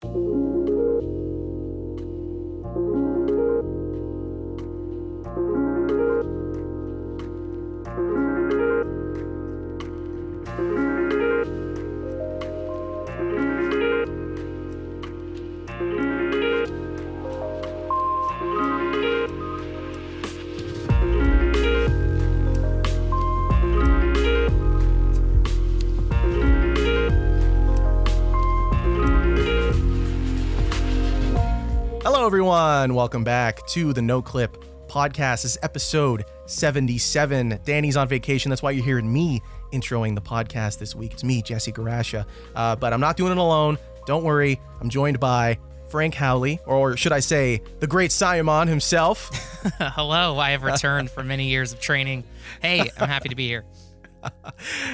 Hello, everyone. Welcome back to the Noclip podcast. This is episode 77. Danny's on vacation. That's why you're hearing me introing the podcast this week. It's me, Jesse Garasha. But I'm not doing it alone. Don't worry. I'm joined by Frank Howley, or should I say, the great Simon himself. Hello. I have returned from many years of training. Hey, I'm happy to be here.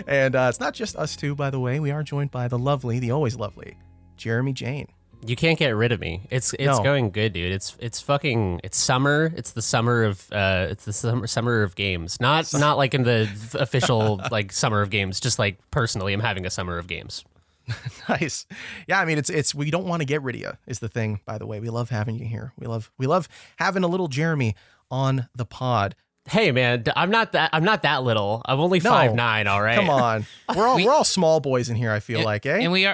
And it's not just us two, by the way. We are joined by the lovely, the always lovely, Jeremy Jane. You can't get rid of me. It's going good, dude. It's summer. It's the summer of summer of games. Not like in the official like summer of games. Just like personally, I'm having a summer of games. Nice. Yeah, I mean it's we don't want to get rid of you is the thing. By the way, we love having you here. We love having a little Jeremy on the pod. Hey man, I'm not that little. I'm only 5'9", all right. Come on. We're all small boys in here, I feel like, eh? And we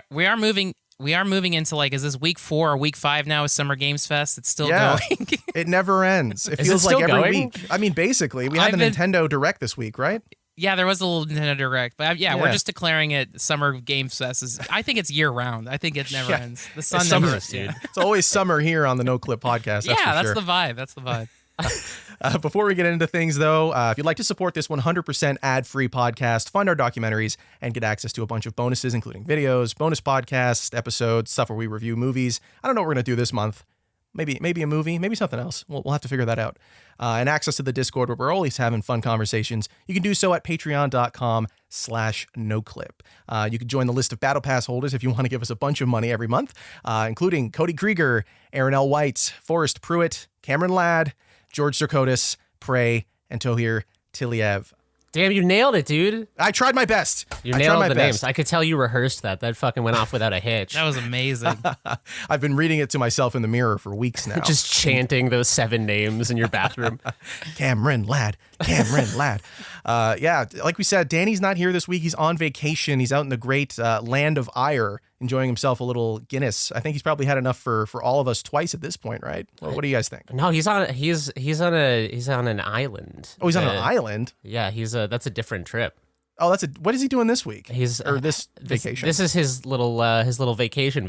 are moving into like, is this week 4 or week 5 now with Summer Games Fest? It's still going. It never ends. It Is feels it like still every going? week. I mean, basically, we had the Nintendo Direct this week, right? Yeah, there was a little Nintendo Direct, but we're just declaring it Summer Games Fest. I think it's year round. I think it never ends. The sun never ends, dude. It's always summer here on the Noclip podcast. That's the vibe. That's the vibe. Before we get into things, though, if you'd like to support this 100% ad-free podcast, fund our documentaries, and get access to a bunch of bonuses, including videos, bonus podcasts, episodes, stuff where we review movies. I don't know what we're going to do this month. Maybe a movie, maybe something else. We'll have to figure that out. And access to the Discord where we're always having fun conversations. You can do so at patreon.com/noclip. You can join the list of Battle Pass holders if you want to give us a bunch of money every month, including Cody Krieger, Aaron L. White, Forrest Pruitt, Cameron Ladd, George Zirkotis, Prey, and Tohir Tiliev. Damn, you nailed it, dude. I tried my best. You nailed the names. I could tell you rehearsed that. That fucking went off without a hitch. That was amazing. I've been reading it to myself in the mirror for weeks now. Just chanting those 7 names in your bathroom. Cameron Ladd. Cameron Ladd. Yeah, like we said, Danny's not here this week. He's on vacation. He's out in the great land of Ire, enjoying himself a little Guinness. I think he's probably had enough for all of us twice at this point, right? Or what do you guys think? No, he's on an island. Oh, he's on an island? Yeah, that's a different trip. Oh, what is he doing this week? This vacation. This is his little vacation,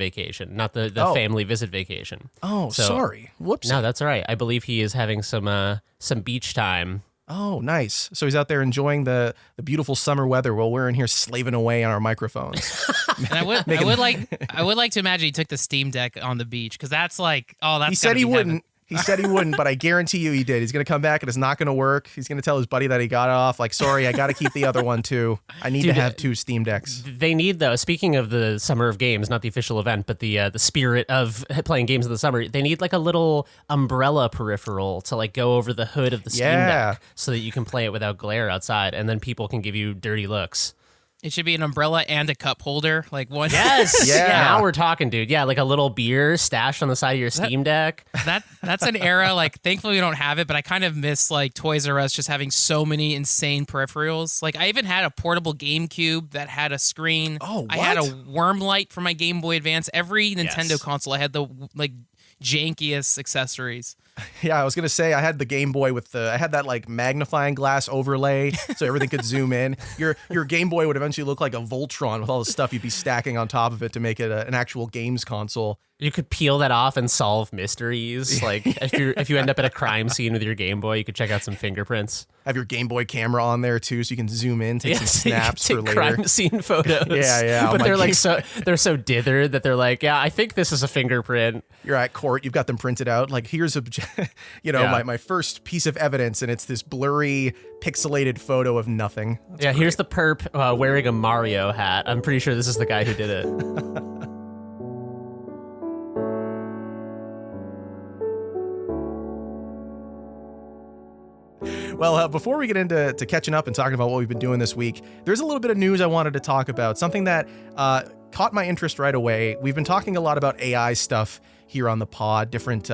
not the family visit vacation. Oh, sorry. Whoops. No, that's all right. I believe he is having some beach time. Oh, nice. So he's out there enjoying the beautiful summer weather while we're in here slaving away on our microphones. And I would like to imagine he took the Steam Deck on the beach, because that's like, he said he wouldn't. He said he wouldn't, but I guarantee you he did. He's going to come back and it's not going to work. He's going to tell his buddy that he got off. Like, sorry, I got to keep the other one too. I need to have 2 Steam Decks. They need, though, speaking of the Summer of Games, not the official event, but the spirit of playing games in the summer, they need like a little umbrella peripheral to like go over the hood of the Steam Deck so that you can play it without glare outside, and then people can give you dirty looks. It should be an umbrella and a cup holder, like one. Yes, yeah. Now we're talking, dude. Yeah, like a little beer stashed on the side of your Steam Deck. That's an era. Like, thankfully we don't have it, but I kind of miss like Toys R Us just having so many insane peripherals. Like, I even had a portable GameCube that had a screen. Oh, what? I had a worm light for my Game Boy Advance. Every Nintendo console, I had the like jankiest accessories. Yeah, I was gonna say I had the Game Boy I had that like magnifying glass overlay so everything could zoom in. Your Game Boy would eventually look like a Voltron with all the stuff you'd be stacking on top of it to make it an actual games console. You could peel that off and solve mysteries. Like if you end up at a crime scene with your Game Boy, you could check out some fingerprints. Have your Game Boy camera on there too, so you can zoom in, take some snaps take for later. Crime scene photos. Yeah. But they're like they're so dithered that they're like, yeah, I think this is a fingerprint. You're at court, you've got them printed out. Like, here's my first piece of evidence, and it's this blurry, pixelated photo of nothing. That's great. Here's the perp wearing a Mario hat. I'm pretty sure this is the guy who did it. Well, before we get into catching up and talking about what we've been doing this week, there's a little bit of news I wanted to talk about. Something that caught my interest right away. We've been talking a lot about AI stuff here on the pod, different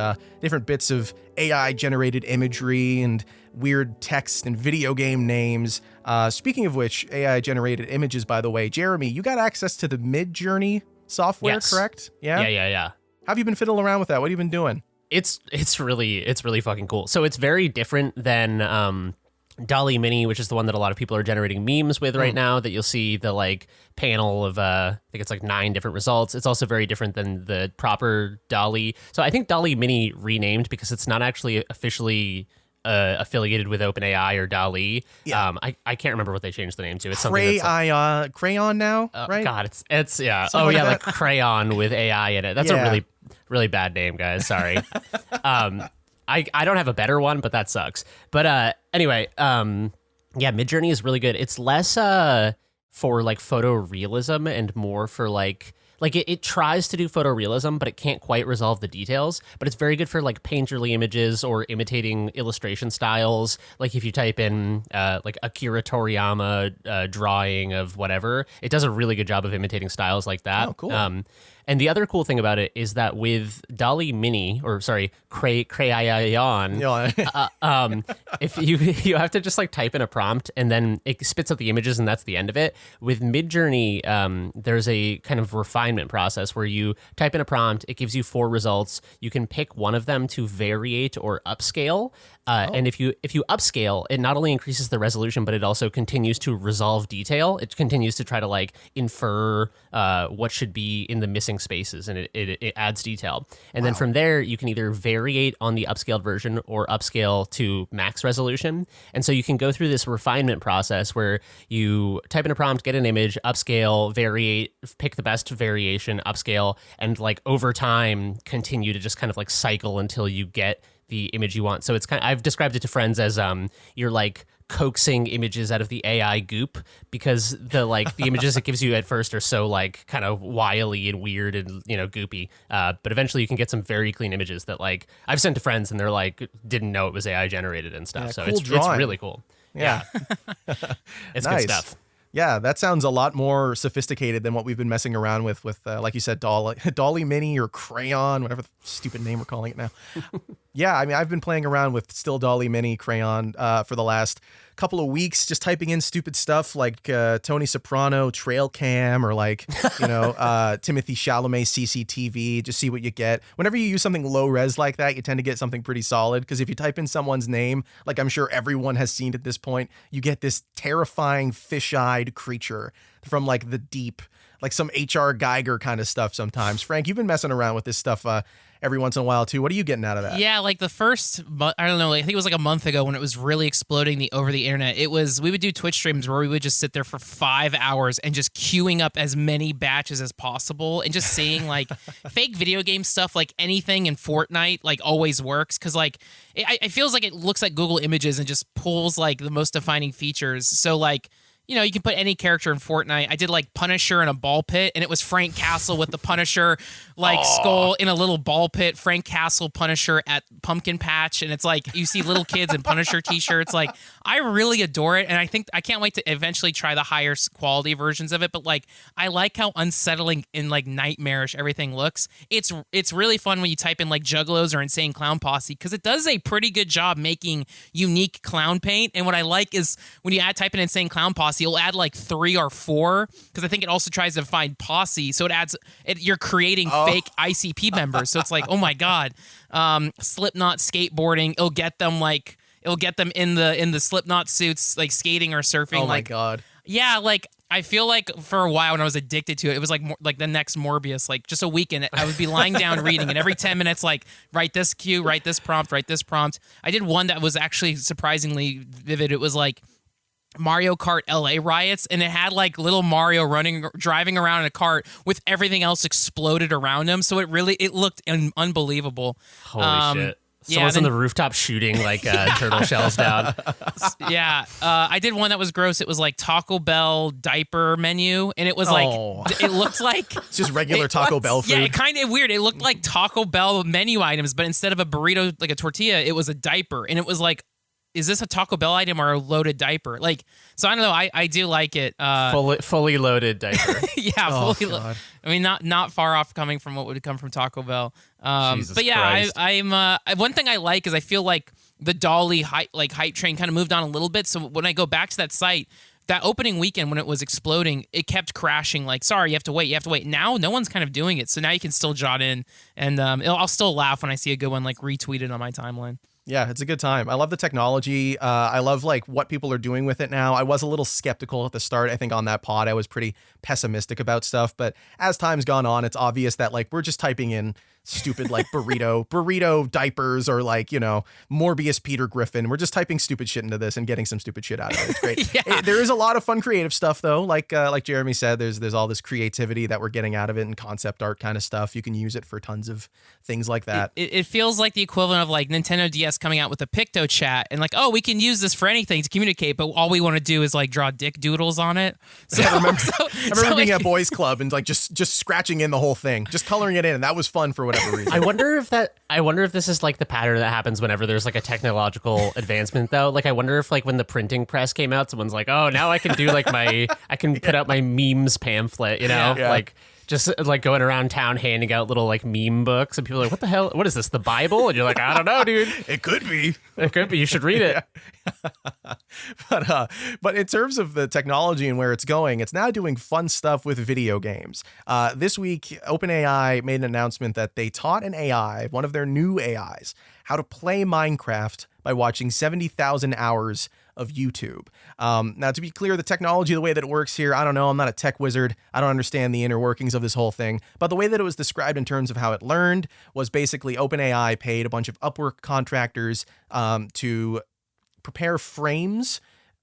bits of AI generated imagery and weird text and video game names. Speaking of which, AI generated images, by the way, Jeremy, you got access to the Midjourney software, Yes. correct? Yeah. Yeah. How have you been fiddling around with that? What have you been doing? It's really fucking cool. So it's very different than DALL-E Mini, which is the one that a lot of people are generating memes with right now, that you'll see the like panel of I think it's like 9 different results. It's also very different than the proper DALL-E. So I think DALL-E Mini renamed because it's not actually officially affiliated with OpenAI or DALL-E. Yeah. I can't remember what they changed the name to. It's something that's Crayon now, right? God, it's yeah. Something like Crayon with AI in it. That's a really bad name, guys. Sorry. I don't have a better one, but that sucks. But anyway, Midjourney is really good. It's less for like photorealism and more for like it tries to do photorealism, but it can't quite resolve the details. But it's very good for like painterly images or imitating illustration styles. Like if you type in like Akira Toriyama drawing of whatever, it does a really good job of imitating styles like that. Oh, cool. And the other cool thing about it is that with DALL-E Mini, or sorry, Crayon, if you have to just like type in a prompt and then it spits out the images and that's the end of it. With Midjourney, there's a kind of refinement process where you type in a prompt, it gives you 4 results. You can pick one of them to variate or upscale. And if you upscale, it not only increases the resolution, but it also continues to resolve detail. It continues to try to like infer what should be in the missing spaces, and it adds detail. And then from there, you can either variate on the upscaled version or upscale to max resolution. And so you can go through this refinement process where you type in a prompt, get an image, upscale, variate, pick the best variation, upscale, and like over time continue to just kind of like cycle until you get the image you want. So it's I've described it to friends as you're like coaxing images out of the AI goop, because the images it gives you at first are so like kind of wily and weird and goopy, but eventually you can get some very clean images that like I've sent to friends and they're like didn't know it was AI generated and stuff. So cool it's drawing. really cool. Yeah. It's Nice. good stuff. Yeah, that sounds a lot more sophisticated than what we've been messing around with like you said, DALL-E Mini or Crayon, whatever the stupid name we're calling it now. Yeah, I mean, I've been playing around with still DALL-E Mini, Crayon for the last couple of weeks, just typing in stupid stuff like Tony Soprano trail cam or like, Timothy Chalamet CCTV, just see what you get. Whenever you use something low res like that, you tend to get something pretty solid, because if you type in someone's name, like I'm sure everyone has seen at this point, you get this terrifying fish-eyed creature from like the deep, like some H.R. Geiger kind of stuff sometimes. Frank, you've been messing around with this stuff every once in a while too. What are you getting out of that? Yeah, like the first, I don't know, I think it was like a month ago when it was really exploding over the internet. We would do Twitch streams where we would just sit there for 5 hours and just queuing up as many batches as possible and just seeing like fake video game stuff, like anything in Fortnite, like always works. Cause like, it feels like it looks like Google Images and just pulls like the most defining features. So like, you can put any character in Fortnite. I did like Punisher in a ball pit, and it was Frank Castle with the Punisher skull in a little ball pit. Frank Castle Punisher at Pumpkin Patch, and it's like you see little kids in Punisher t-shirts. Like I really adore it, and I can't wait to eventually try the higher quality versions of it. But like I like how unsettling and like nightmarish everything looks. It's really fun when you type in like Juggalos or Insane Clown Posse, because it does a pretty good job making unique clown paint. And what I like is when you type in Insane Clown Posse, you'll add like 3 or 4, because I think it also tries to find posse. So you're creating fake ICP members. So it's like, oh my God, Slipknot skateboarding. It'll get them in the Slipknot suits, like skating or surfing. Oh my God. Yeah, like I feel like for a while when I was addicted to it, it was like the next Morbius, like just a weekend. I would be lying down reading, and every 10 minutes, like write this cue, write this prompt, write this prompt. I did one that was actually surprisingly vivid. It was like Mario Kart LA riots, and it had like little Mario driving around in a cart with everything else exploded around him. So it looked unbelievable. Holy shit. Someone's on the rooftop shooting like turtle shells down. Yeah. I did one that was gross. It was like Taco Bell diaper menu, and it was like, it looked like it's just regular Taco Bell food. Yeah, it kind of weird. It looked like Taco Bell menu items, but instead of a burrito, like a tortilla, it was a diaper, and it was like is this a Taco Bell item or a loaded diaper? Like, so I don't know. I do like it. Fully loaded diaper. Yeah, Oh, fully. God. I mean, not far off coming from what would come from Taco Bell. Jesus but yeah, Christ. I'm one thing I like is I feel like the Dolly hype train kind of moved on a little bit. So when I go back to that site, that opening weekend when it was exploding, it kept crashing. Like, sorry, you have to wait. Now no one's kind of doing it, so now you can still jot in, and I'll still laugh when I see a good one like retweeted on my timeline. Yeah, it's a good time. I love the technology. I love like what people are doing with it now. I was a little skeptical at the start. I think on that pod, I was pretty pessimistic about stuff. But as time's gone on, it's obvious that like we're just typing in stupid like burrito diapers or like, you know, Morbius Peter Griffin. We're just typing stupid shit into this and getting some stupid shit out of it. It's great. Yeah. There is a lot of fun creative stuff though. Like Jeremy said, there's all this creativity that we're getting out of it and concept art kind of stuff. You can use it for tons of things like that. It feels like the equivalent of like Nintendo DS coming out with a Picto Chat and like, oh, we can use this for anything to communicate, but all we want to do is like draw dick doodles on it. So I remember being at Boys Club and like just scratching in the whole thing, just coloring it in, and that was fun for whatever reason. I wonder if this is like the pattern that happens whenever there's like a technological advancement though. Like I wonder if like when the printing press came out, someone's like, oh, now I can do like I can put out my memes pamphlet, you know? Yeah. Like just like going around town handing out little like meme books, and people are like, what the hell? What is this? The Bible? And you're like, I don't know, dude. It could be. It could be. You should read it. But in terms of the technology and where it's going, it's now doing fun stuff with video games. This week, OpenAI made an announcement that they taught an AI, one of their new AIs, how to play Minecraft by watching 70,000 hours of YouTube. Now, to be clear, the technology, the way that it works here, I don't know. I'm not a tech wizard. I don't understand the inner workings of this whole thing. But the way that it was described in terms of how it learned was basically OpenAI paid a bunch of Upwork contractors to prepare frames,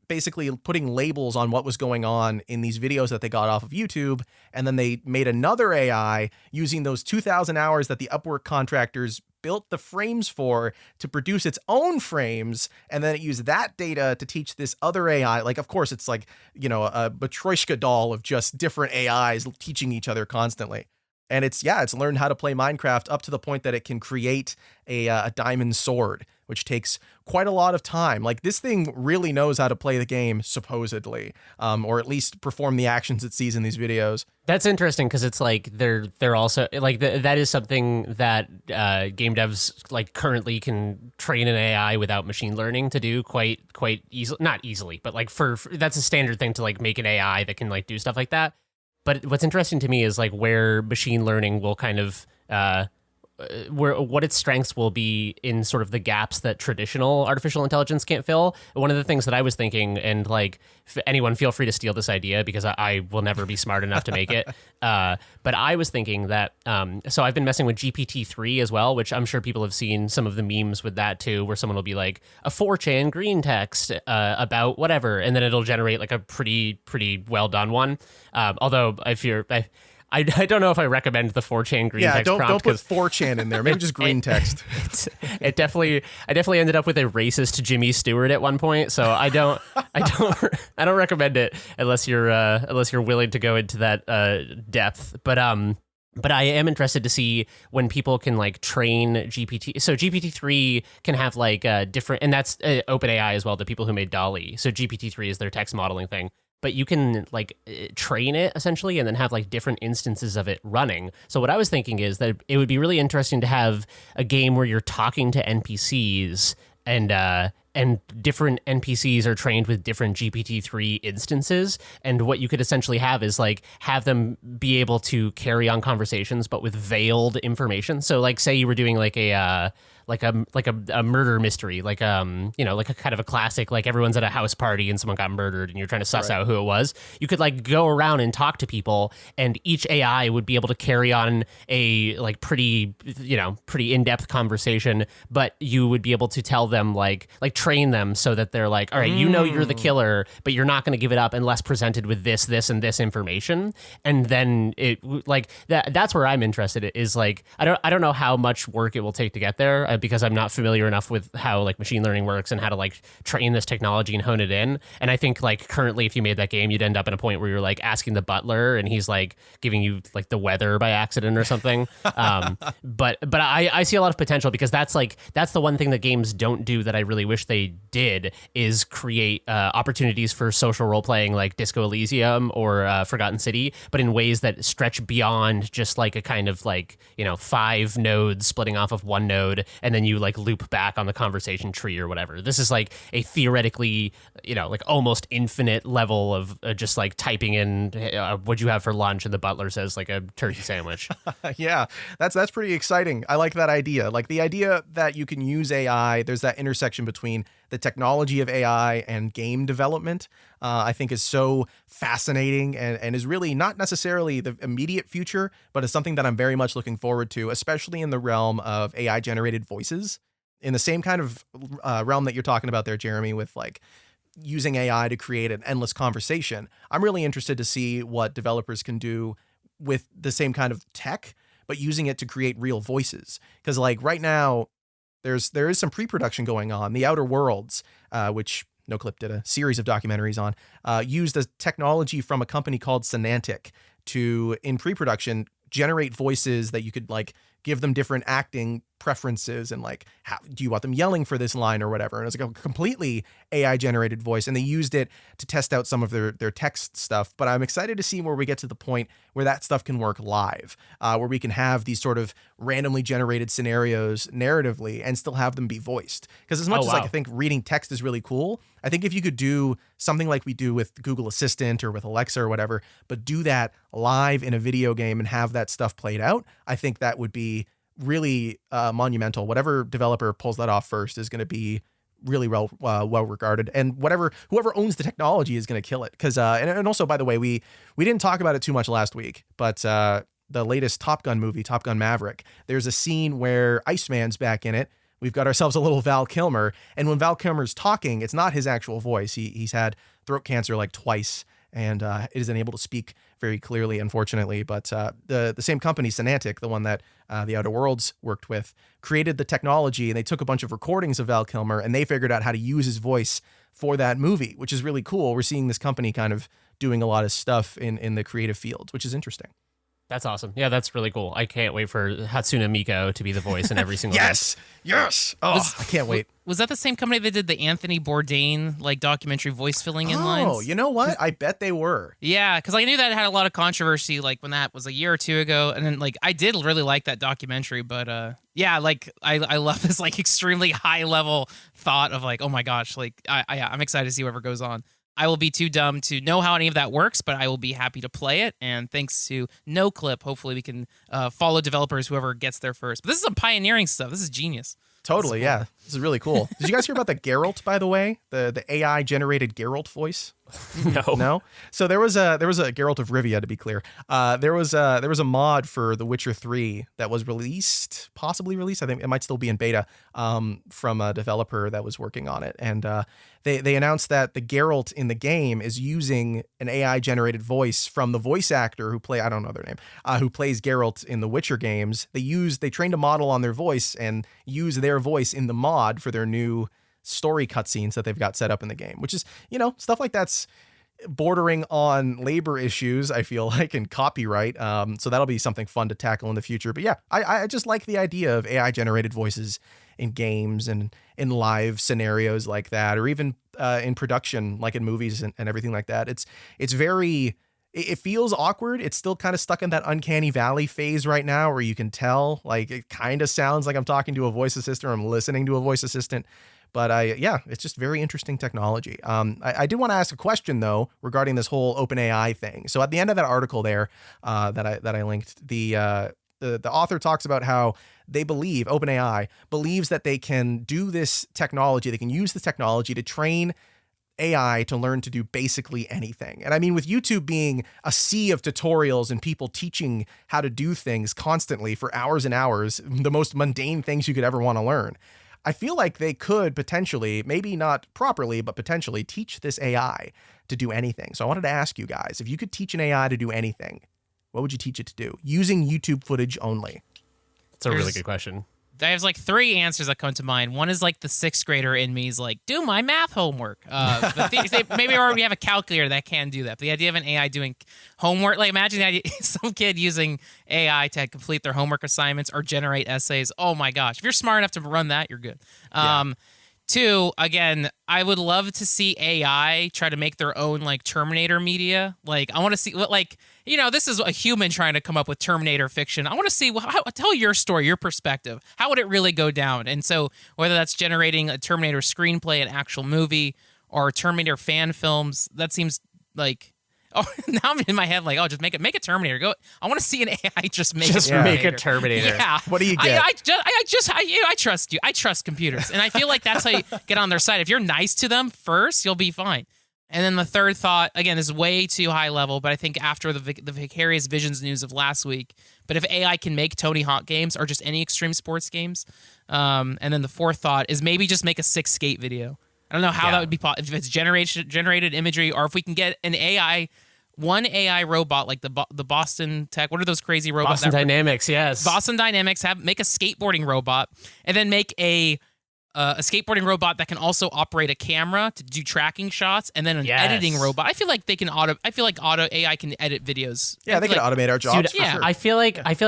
basically putting labels on what was going on in these videos that they got off of YouTube. And then they made another AI using those 2,000 hours that the Upwork contractors built the frames for to produce its own frames, and then it used that data to teach this other AI. Like, of course, it's like, you know, a Matryoshka doll of just different AIs teaching each other constantly. And it's learned how to play Minecraft up to the point that it can create a diamond sword, which takes quite a lot of time. Like, this thing really knows how to play the game, supposedly, or at least perform the actions it sees in these videos. That's interesting because it's like they're also like that is something that game devs like currently can train an AI without machine learning to do quite easily. Not easily, but like for that's a standard thing to like make an AI that can like do stuff like that. But what's interesting to me is like where machine learning will kind of what its strengths will be in sort of the gaps that traditional artificial intelligence can't fill. One of the things that I was thinking, and like anyone feel free to steal this idea because I will never be smart enough to make it. But I was thinking that, so I've been messing with GPT-3 as well, which I'm sure people have seen some of the memes with that too, where someone will be like a 4chan green text about whatever, and then it'll generate like a pretty well done one. Although I don't know if I recommend the 4chan green text prompt. Don't put 4chan in there. Maybe just green text. I definitely ended up with a racist Jimmy Stewart at one point, so I don't recommend it unless you're willing to go into that depth. But I am interested to see when people can like train GPT. So GPT-3 can have like different, and that's OpenAI as well, the people who made DALL-E. So GPT-3 is their text modeling thing. But you can like train it essentially and then have like different instances of it running. So what I was thinking is that it would be really interesting to have a game where you're talking to NPCs and different NPCs are trained with different GPT-3 instances. And what you could essentially have is like have them be able to carry on conversations, but with veiled information. So like say you were doing like a murder mystery, like like a kind of a classic, like everyone's at a house party and someone got murdered and you're trying to suss out who it was. You could like go around and talk to people, and each AI would be able to carry on a like pretty in-depth conversation, but you would be able to tell them like train them so that they're like, all right, you're the killer, but you're not going to give it up unless presented with this and this information. And then it like that's where I'm interested is like I don't know how much work it will take to get there. because I'm not familiar enough with how like machine learning works and how to like train this technology and hone it in. And I think like currently, if you made that game, you'd end up in a point where you're like asking the butler and he's like giving you like the weather by accident or something. But I see a lot of potential because that's the one thing that games don't do that I really wish they did is create opportunities for social role playing like Disco Elysium or Forgotten City, but in ways that stretch beyond just like a kind of like, 5 nodes splitting off of one node and then you like loop back on the conversation tree or whatever. This is like a theoretically, like almost infinite level of just like typing in what'd you have for lunch and the butler says like a turkey sandwich. Yeah, that's pretty exciting. I like that idea. Like the idea that you can use AI, there's that intersection between the technology of AI and game development, I think is so fascinating and is really not necessarily the immediate future, but is something that I'm very much looking forward to, especially in the realm of AI generated voices. In the same kind of realm that you're talking about there, Jeremy, with like using AI to create an endless conversation, I'm really interested to see what developers can do with the same kind of tech, but using it to create real voices. Because like right now, there is some pre-production going on. The Outer Worlds, which Noclip did a series of documentaries on, used a technology from a company called Sonantic to, in pre-production, generate voices that you could like give them different acting preferences and like, how do you want them yelling for this line or whatever? And it was like a completely AI generated voice. And they used it to test out some of their text stuff. But I'm excited to see where we get to the point where that stuff can work live, where we can have these sort of randomly generated scenarios narratively and still have them be voiced. Because as much as like I think reading text is really cool, I think if you could do something like we do with Google Assistant or with Alexa or whatever, but do that live in a video game and have that stuff played out, I think that would be really monumental. Whatever developer pulls that off first is going to be really well regarded, and whoever owns the technology is going to kill it. Because and also, by the way, we didn't talk about it too much last week, but the latest Top Gun movie, Top Gun Maverick, there's a scene where Iceman's back in it. We've got ourselves a little Val Kilmer, and when Val Kilmer's talking, it's not his actual voice. He's had throat cancer like twice, and isn't able to speak very clearly, unfortunately. But the same company, Sonantic, the one that the Outer Worlds worked with, created the technology, and they took a bunch of recordings of Val Kilmer, and they figured out how to use his voice for that movie, which is really cool. We're seeing this company kind of doing a lot of stuff in the creative field, which is interesting. That's awesome. Yeah, that's really cool. I can't wait for Hatsune Miku to be the voice in every single Yes! Oh, I can't wait. Was that the same company that did the Anthony Bourdain like documentary voice filling in lines? Oh, you know what? I bet they were. Yeah, because I knew that had a lot of controversy like when that was a year or two ago, and then like I did really like that documentary, but yeah, like I love this like extremely high level thought of like, oh my gosh, like I'm excited to see whatever goes on. I will be too dumb to know how any of that works, but I will be happy to play it. And thanks to Noclip, hopefully we can follow developers, whoever gets there first. But this is some pioneering stuff. This is genius. Totally, yeah. This is really cool. Did you guys hear about the Geralt, by the way? The AI generated Geralt voice? No. So there was a Geralt of Rivia, to be clear. There was a mod for The Witcher 3 that was possibly released. I think it might still be in beta, from a developer that was working on it. And they announced that the Geralt in the game is using an AI generated voice from the voice actor I don't know their name, who plays Geralt in the Witcher games. They trained a model on their voice and use their voice in the mod for their new story cutscenes that they've got set up in the game, which is, stuff like that's bordering on labor issues, I feel like, and copyright. So that'll be something fun to tackle in the future. But yeah, I just like the idea of AI generated voices in games and in live scenarios like that, or even in production, like in movies and everything like that. It feels awkward. It's still kind of stuck in that uncanny valley phase right now, where you can tell, like, it kind of sounds like I'm talking to a voice assistant or I'm listening to a voice assistant. But it's just very interesting technology. I did want to ask a question, though, regarding this whole OpenAI thing. So at the end of that article there that I linked, the author talks about how OpenAI believes that they can do this technology. They can use this technology to train AI to learn to do basically anything. And I mean, with YouTube being a sea of tutorials and people teaching how to do things constantly for hours and hours, the most mundane things you could ever want to learn, I feel like they could potentially, maybe not properly, but potentially teach this AI to do anything. So I wanted to ask you guys, if you could teach an AI to do anything, what would you teach it to do using YouTube footage only? That's a really good question. like three answers that come to mind. One is like the sixth grader in me is like, do my math homework. But maybe already have a calculator that can do that. But the idea of an AI doing homework, like imagine the idea, some kid using AI to complete their homework assignments or generate essays. Oh my gosh. If you're smart enough to run that, you're good. Two, again, I would love to see AI try to make their own like Terminator media. Like I want to see what this is a human trying to come up with Terminator fiction. I want to see tell your story, your perspective. How would it really go down? And so whether that's generating a Terminator screenplay, an actual movie, or Terminator fan films, that seems like. Oh, now I'm in my head like, just make a Terminator. Go. I want to see an AI just make a Terminator. Yeah. What do you get? I trust you. I trust computers, and I feel like that's how you get on their side. If you're nice to them first, you'll be fine. And then the third thought, again, is way too high level, but I think after the Vicarious Visions news of last week, but if AI can make Tony Hawk games or just any extreme sports games, and then the fourth thought is maybe just make a 6 skate video. I don't know how that would be if it's generated imagery, or if we can get an AI. One AI robot like the Boston Tech. What are those crazy robots? Boston Dynamics, yes. Boston Dynamics make a skateboarding robot, and then make a skateboarding robot that can also operate a camera to do tracking shots, and then an editing robot. I feel like auto AI can edit videos. Yeah, they can automate our jobs. Dude, for sure. I feel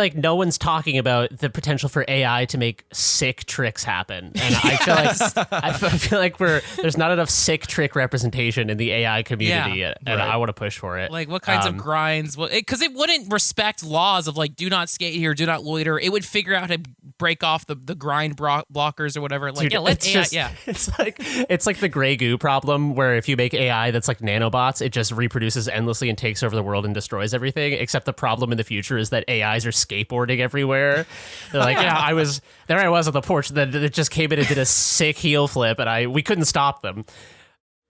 like no one's talking about the potential for AI to make sick tricks happen, and I feel like there's not enough sick trick representation in the AI community, and I want to push for it. Like what kinds of grinds? Because it wouldn't respect laws of like do not skate here, do not loiter. It would figure out how to break off the grind blockers or whatever. Like. Dude, it's like the gray goo problem where if you make AI that's like nanobots, it just reproduces endlessly and takes over the world and destroys everything. Except the problem in the future is that AIs are skateboarding everywhere. They're like, I was on the porch, then it just came in and did a sick heel flip, and we couldn't stop them.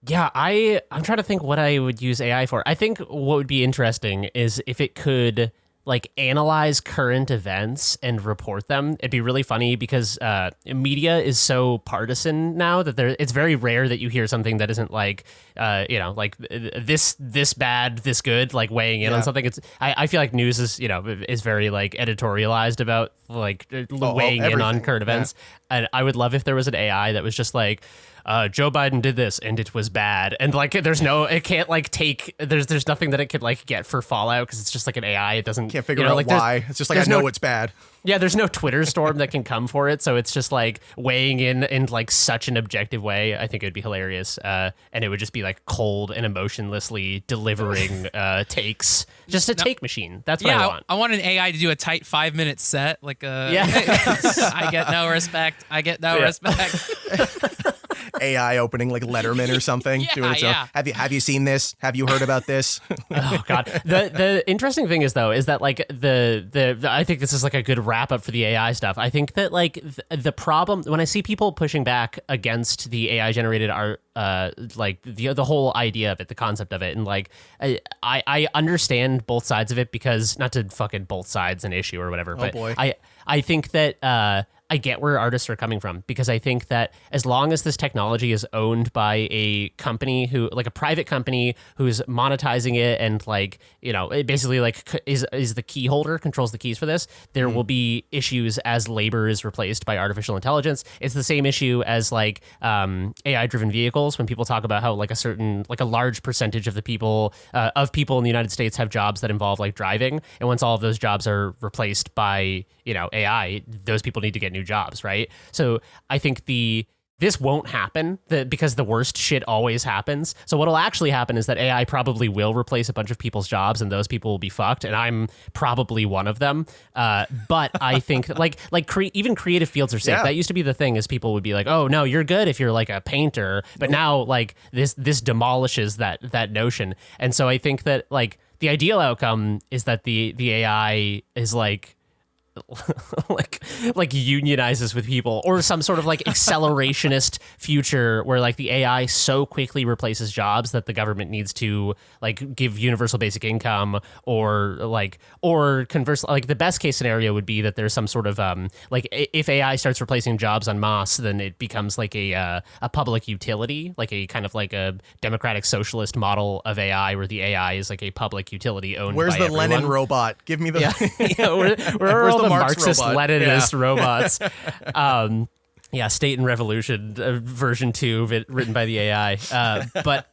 Yeah, I'm trying to think what I would use AI for. I think what would be interesting is if it could like analyze current events and report them. It'd be really funny because media is so partisan now that it's very rare that you hear something that isn't like like this bad, this good, like weighing in on something. I feel like news is very like editorialized about like weighing in on current events. And I would love if there was an AI that was just like, Joe Biden did this and it was bad, and like there's nothing that it could like get for Fallout because it's just like an AI. It doesn't can't figure out why. It's just like I know it's bad. Yeah, there's no Twitter storm that can come for it, so it's just like weighing in like such an objective way. I think it would be hilarious, and it would just be like cold and emotionlessly delivering takes, just a take machine. That's what I want. I want an AI to do a tight 5-minute set, like I get no respect. I get no respect. AI opening like Letterman or something. Doing its own. Have you seen this? Have you heard about this? Oh God. The interesting thing is though, is that like I think this is like a good wrap up for the AI stuff. I think that like the problem when I see people pushing back against the AI generated art, like the whole idea of it, the concept of it, and like I understand both sides of it because not to fucking both sides an issue or whatever, but I think that I get where artists are coming from because I think that as long as this technology is owned by a company like a private company who's monetizing it and like, it basically like is the key holder, controls the keys for this, there will be issues as labor is replaced by artificial intelligence. It's the same issue as like AI driven vehicles when people talk about how like a large percentage of the people in the United States have jobs that involve like driving. And once all of those jobs are replaced by, AI, those people need to get new jobs, right? So I think this won't happen because the worst shit always happens. So what'll actually happen is that AI probably will replace a bunch of people's jobs and those people will be fucked. And I'm probably one of them. But I think even creative fields are safe. Yeah. That used to be the thing is people would be like, oh no, you're good if you're like a painter. But now like this demolishes that notion. And so I think that like the ideal outcome is that the AI is like unionizes with people or some sort of like accelerationist future where like the AI so quickly replaces jobs that the government needs to like give universal basic income or conversely, like the best case scenario would be that there's some sort of like if AI starts replacing jobs en masse, then it becomes like a public utility, like a kind of like a democratic socialist model of AI where the AI is like a public utility owned Where's by the everyone. Lenin robot? Give me the where are all the Marx Marxist robot. Leninist robots. Yeah, State and Revolution version 2 written by the AI. But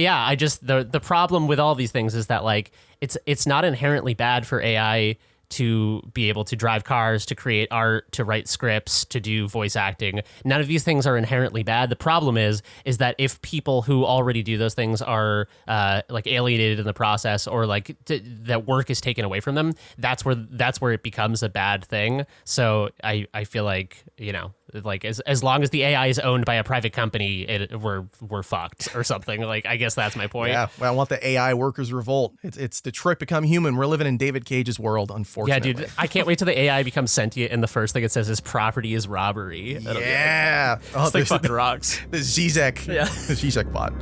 yeah, I just the problem with all these things is that like it's not inherently bad for AI to be able to drive cars, to create art, to write scripts, to do voice acting. None of these things are inherently bad. The problem is that if people who already do those things are like alienated in the process, or like that work is taken away from them, that's where it becomes a bad thing. So I feel like, you know, like as long as the AI is owned by a private company, we're fucked or something. Like, I guess that's my point. Yeah, well, I want the AI workers revolt. It's Detroit become human. We're living in David Cage's world, unfortunately. Yeah, dude, I can't wait till the AI becomes sentient and the first thing it says is property is robbery. Yeah. It's like fucking rocks. The Zizek. Yeah. The Zizek bot.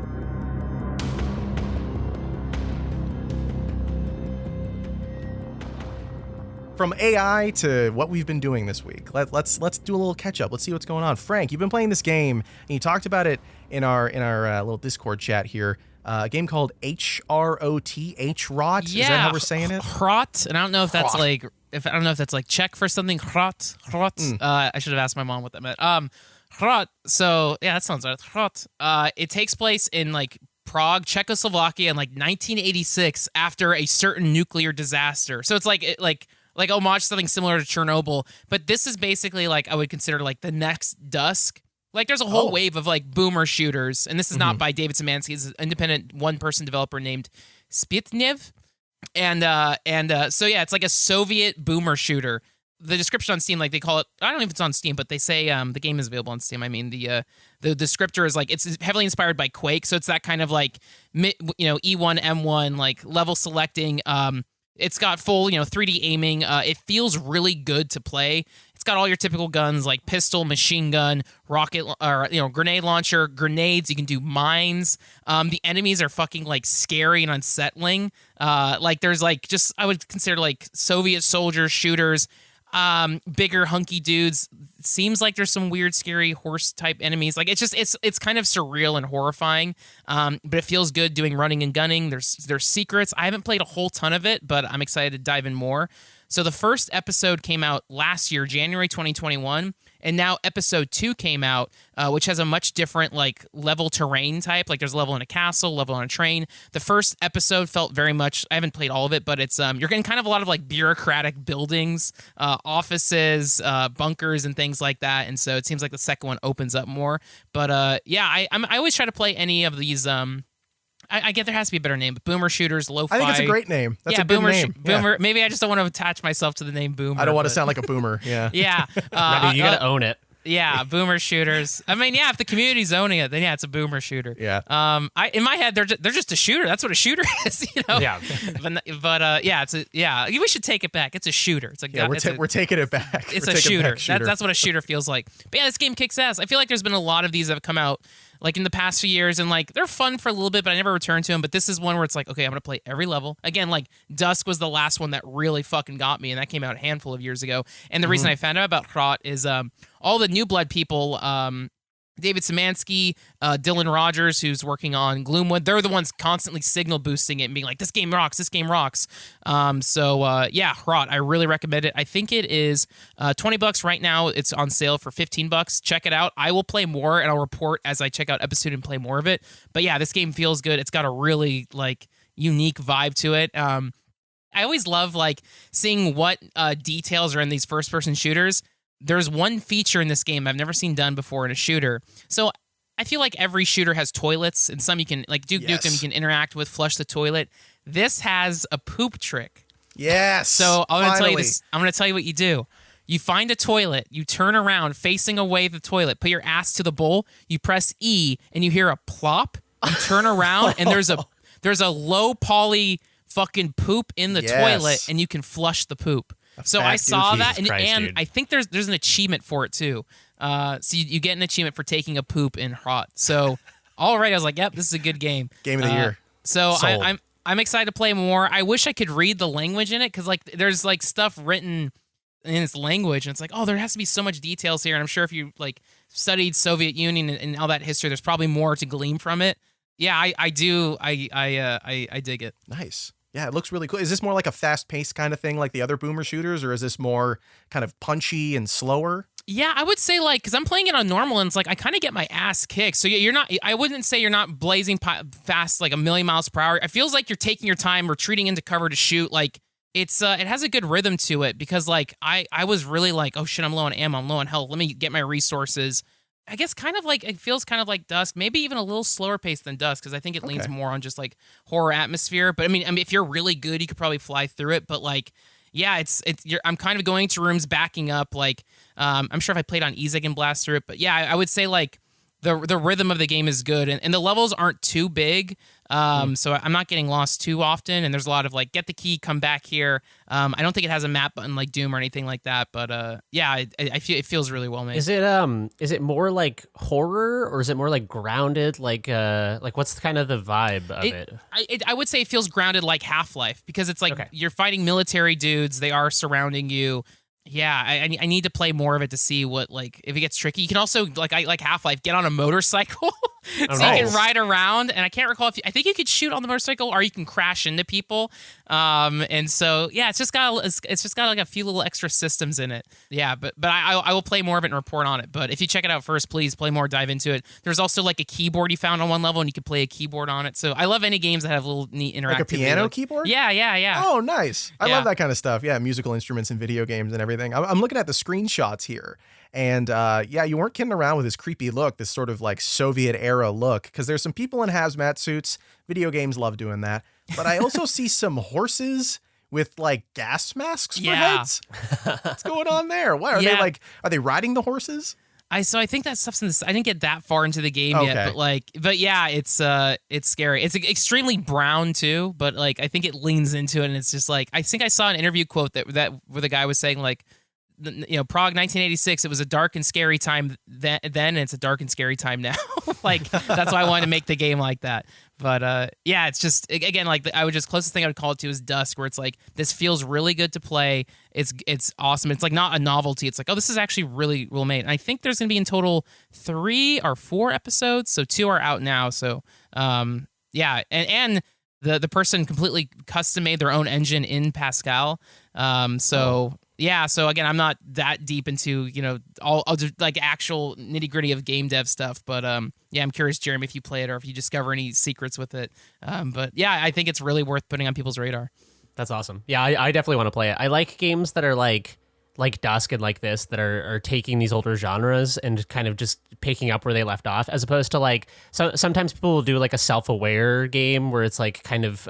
From AI to what we've been doing this week, let's do a little catch up. Let's see what's going on. Frank, you've been playing this game, and you talked about it in our little Discord chat here. A game called HROT. HROT. Yeah, Is that how we're saying it? HROT, and I don't know if that's HROT. I don't know if that's like Czech for something. HROT. I should have asked my mom what that meant. HROT. So yeah, that sounds right. HROT. It takes place in like Prague, Czechoslovakia, in like 1986 after a certain nuclear disaster. So it's like homage to something similar to Chernobyl, but this is basically like I would consider like the next Dusk. Like there's a whole wave of like boomer shooters, and this is not by David Szymanski. It's an independent one-person developer named Spitnev, and so yeah, it's like a Soviet boomer shooter. The description on Steam, like they call it, I don't know if it's on Steam, but they say the game is available on Steam. I mean, the descriptor is like it's heavily inspired by Quake, so it's that kind of like E1 M1 like level selecting. It's got full, 3D aiming. It feels really good to play. It's got all your typical guns like pistol, machine gun, rocket, or grenade launcher, grenades. You can do mines. The enemies are fucking like scary and unsettling. Like there's like just I would consider like Soviet soldiers, shooters. Bigger hunky dudes. Seems like there's some weird, scary horse type enemies. Like it's kind of surreal and horrifying. But it feels good doing running and gunning. There's secrets. I haven't played a whole ton of it, but I'm excited to dive in more. So the first episode came out last year, January 2021, and now episode 2 came out, which has a much different like level terrain type. Like there's a level in a castle, level on a train. The first episode felt very much, I haven't played all of it, but it's you're getting kind of a lot of like bureaucratic buildings, offices, bunkers, and things like that. And so it seems like the second one opens up more. But yeah, I always try to play any of these. I get there has to be a better name, but boomer shooters, lo-fi. I think it's a great name. That's a good boomer, name. Boomer. Yeah. Maybe I just don't want to attach myself to the name boomer. I don't want to sound like a boomer. Yeah. Yeah. Dude, you gotta own it. Yeah, boomer shooters. I mean, yeah, if the community's owning it, then yeah, it's a boomer shooter. Yeah. In my head, they're just a shooter. That's what a shooter is, Yeah. But yeah, we should take it back. It's a shooter. It's like we're taking it back. It's We're a taking shooter. back shooter. That's what a shooter feels like. But yeah, this game kicks ass. I feel like there's been a lot of these that have come out like in the past few years, and like they're fun for a little bit, but I never returned to them. But this is one where it's like, okay, I'm gonna play every level again. Like Dusk was the last one that really fucking got me, and that came out a handful of years ago. And the reason I found out about HROT is all the New Blood people. David Szymanski, Dylan Rogers, who's working on Gloomwood, they're the ones constantly signal boosting it and being like, this game rocks, this game rocks. So yeah, HROT, I really recommend it. I think it is $20 right now. It's on sale for $15. Check it out. I will play more, and I'll report as I check out episode and play more of it. But yeah, this game feels good. It's got a really like unique vibe to it. I always love like seeing what details are in these first-person shooters. There's one feature in this game I've never seen done before in a shooter. So I feel like every shooter has toilets, and some you can, like Duke Nukem, you can interact with, flush the toilet. This has a poop trick. Yes. So I'm going to tell you this. I'm going to tell you what you do. You find a toilet, you turn around facing away the toilet, put your ass to the bowl, you press E, and you hear a plop. You turn around, and there's a low poly fucking poop in the toilet, and you can flush the poop. So I saw that, and I think there's an achievement for it too. So you get an achievement for taking a poop in HROT. So already I was like, yep, this is a good game. Game of the year. So I'm excited to play more. I wish I could read the language in it, because like there's like stuff written in its language, and it's like, oh, there has to be so much details here. And I'm sure if you like studied Soviet Union and all that history, there's probably more to glean from it. Yeah, I do. I dig it. Nice. Yeah, it looks really cool. Is this more like a fast-paced kind of thing like the other boomer shooters, or is this more kind of punchy and slower? Yeah, I would say like, because I'm playing it on normal and it's like I kind of get my ass kicked. So you're not, I wouldn't say you're not blazing fast like a million miles per hour. It feels like you're taking your time, retreating into cover to shoot. Like it has a good rhythm to it because like I was really like, oh shit, I'm low on ammo, I'm low on health. Let me get my resources. I guess kind of like it feels kind of like Dusk, maybe even a little slower pace than Dusk because I think it leans more on just like horror atmosphere. But I mean, if you're really good, you could probably fly through it. But like, yeah, I'm kind of going to rooms, backing up. Like, I'm sure if I played on easy, I can blast through it. But yeah, I would say like the rhythm of the game is good, and the levels aren't too big. So I'm not getting lost too often, and there's a lot of like get the key, come back here. I don't think it has a map button like Doom or anything like that, but yeah, I feel it feels really well made. Is it more like horror or is it more like grounded? Like what's kind of the vibe of it? I would say it feels grounded like Half-Life because it's like you're fighting military dudes, they are surrounding you. Yeah, I need to play more of it to see what, like, if it gets tricky. You can also, like Half-Life, get on a motorcycle so you can ride around. And I can't recall I think you could shoot on the motorcycle or you can crash into people. And so, yeah, it's just got like a few little extra systems in it. Yeah, but I will play more of it and report on it. But if you check it out first, please play more, dive into it. There's also like a keyboard you found on one level and you can play a keyboard on it. So I love any games that have little neat interactivity. Like a piano keyboard? Yeah. Oh, nice. I love that kind of stuff. Yeah, musical instruments in video games and everything. I'm looking at the screenshots here, and yeah, you weren't kidding around with this creepy look, this sort of like Soviet era look, because there's some people in hazmat suits. Video games love doing that, but I also see some horses with like gas masks for heads. What's going on there? Why are they riding the horses? I think that stuff's in this. I didn't get that far into the game yet, but yeah, it's scary. It's extremely brown too, but like I think it leans into it, and it's just like I think I saw an interview quote that where the guy was saying like, Prague 1986, it was a dark and scary time then, and it's a dark and scary time now. Like that's why I wanted to make the game like that. But yeah, it's just again like closest thing I would call it to is Dusk, where it's like this feels really good to play. It's awesome. It's like not a novelty. It's like, oh, this is actually really well made. And I think there's gonna be in total 3 or 4 episodes, so 2 are out now. So yeah, and the person completely custom made their own engine in Pascal. Yeah, so again, I'm not that deep into, all like actual nitty-gritty of game dev stuff, but yeah, I'm curious, Jeremy, if you play it or if you discover any secrets with it. But yeah, I think it's really worth putting on people's radar. That's awesome. Yeah, I definitely want to play it. I like games that are like Dusk and like this that are taking these older genres and kind of just picking up where they left off, as opposed to like sometimes people will do like a self-aware game where it's like kind of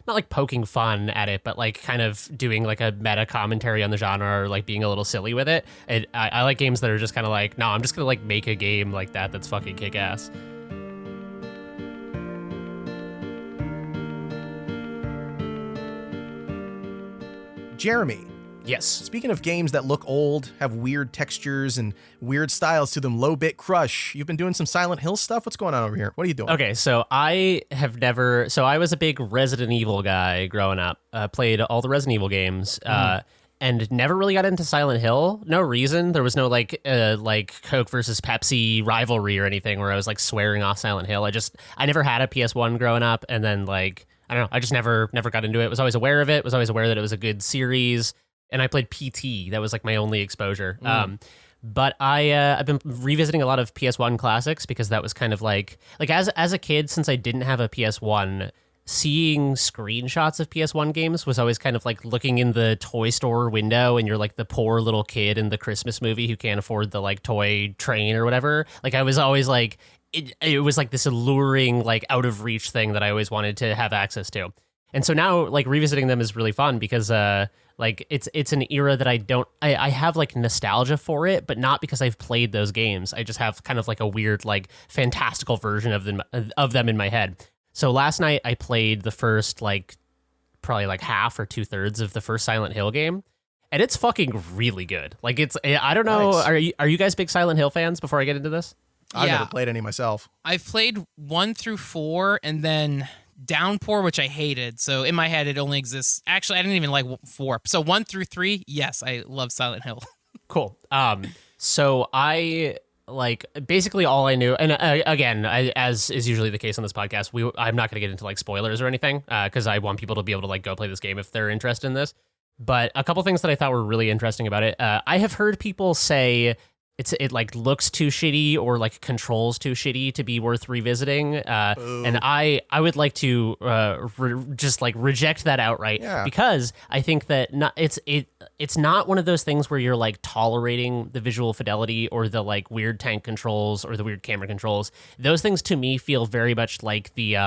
not like poking fun at it, but like kind of doing like a meta commentary on the genre or like being a little silly with it. I like games that are just kind of like, no, I'm just gonna like make a game like that's fucking kick-ass. Jeremy. Yes. Speaking of games that look old, have weird textures and weird styles to them, Low Bit Crush, you've been doing some Silent Hill stuff? What's going on over here? What are you doing? Okay, so I was a big Resident Evil guy growing up. Played all the Resident Evil games, and never really got into Silent Hill. No reason. There was no like Coke versus Pepsi rivalry or anything where I was like swearing off Silent Hill. I never had a PS1 growing up, and then like, I don't know, I just never got into it. Was always aware of it, was always aware that it was a good series. And I played PT. That was like my only exposure. But I've been revisiting a lot of PS1 classics because that was kind of like as a kid, since I didn't have a PS1, seeing screenshots of PS1 games was always kind of like looking in the toy store window and you're like the poor little kid in the Christmas movie who can't afford the like toy train or whatever. Like I was always like, it was like this alluring, like out of reach thing that I always wanted to have access to. And so now like revisiting them is really fun because like it's an era that I have like nostalgia for it, but not because I've played those games. I just have kind of like a weird like fantastical version of them in my head. So last night I played the first like probably like half or 2/3 of the first Silent Hill game, and it's fucking really good. Like I don't know, nice. Are you guys big Silent Hill fans before I get into this? I've never played any myself. I've played 1 through 4 and then Downpour, which I hated. So in my head, it only exists. Actually, I didn't even like 4. So 1 through 3, yes, I love Silent Hill. Cool. So I like basically all I knew, and again, as is usually the case on this podcast, I'm not going to get into like spoilers or anything because I want people to be able to like go play this game if they're interested in this. But a couple things that I thought were really interesting about it, I have heard people say it like looks too shitty or like controls too shitty to be worth revisiting, and I would like to just like reject that outright because I think that it's not one of those things where you're like tolerating the visual fidelity or the like weird tank controls or the weird camera controls. Those things to me feel very much like the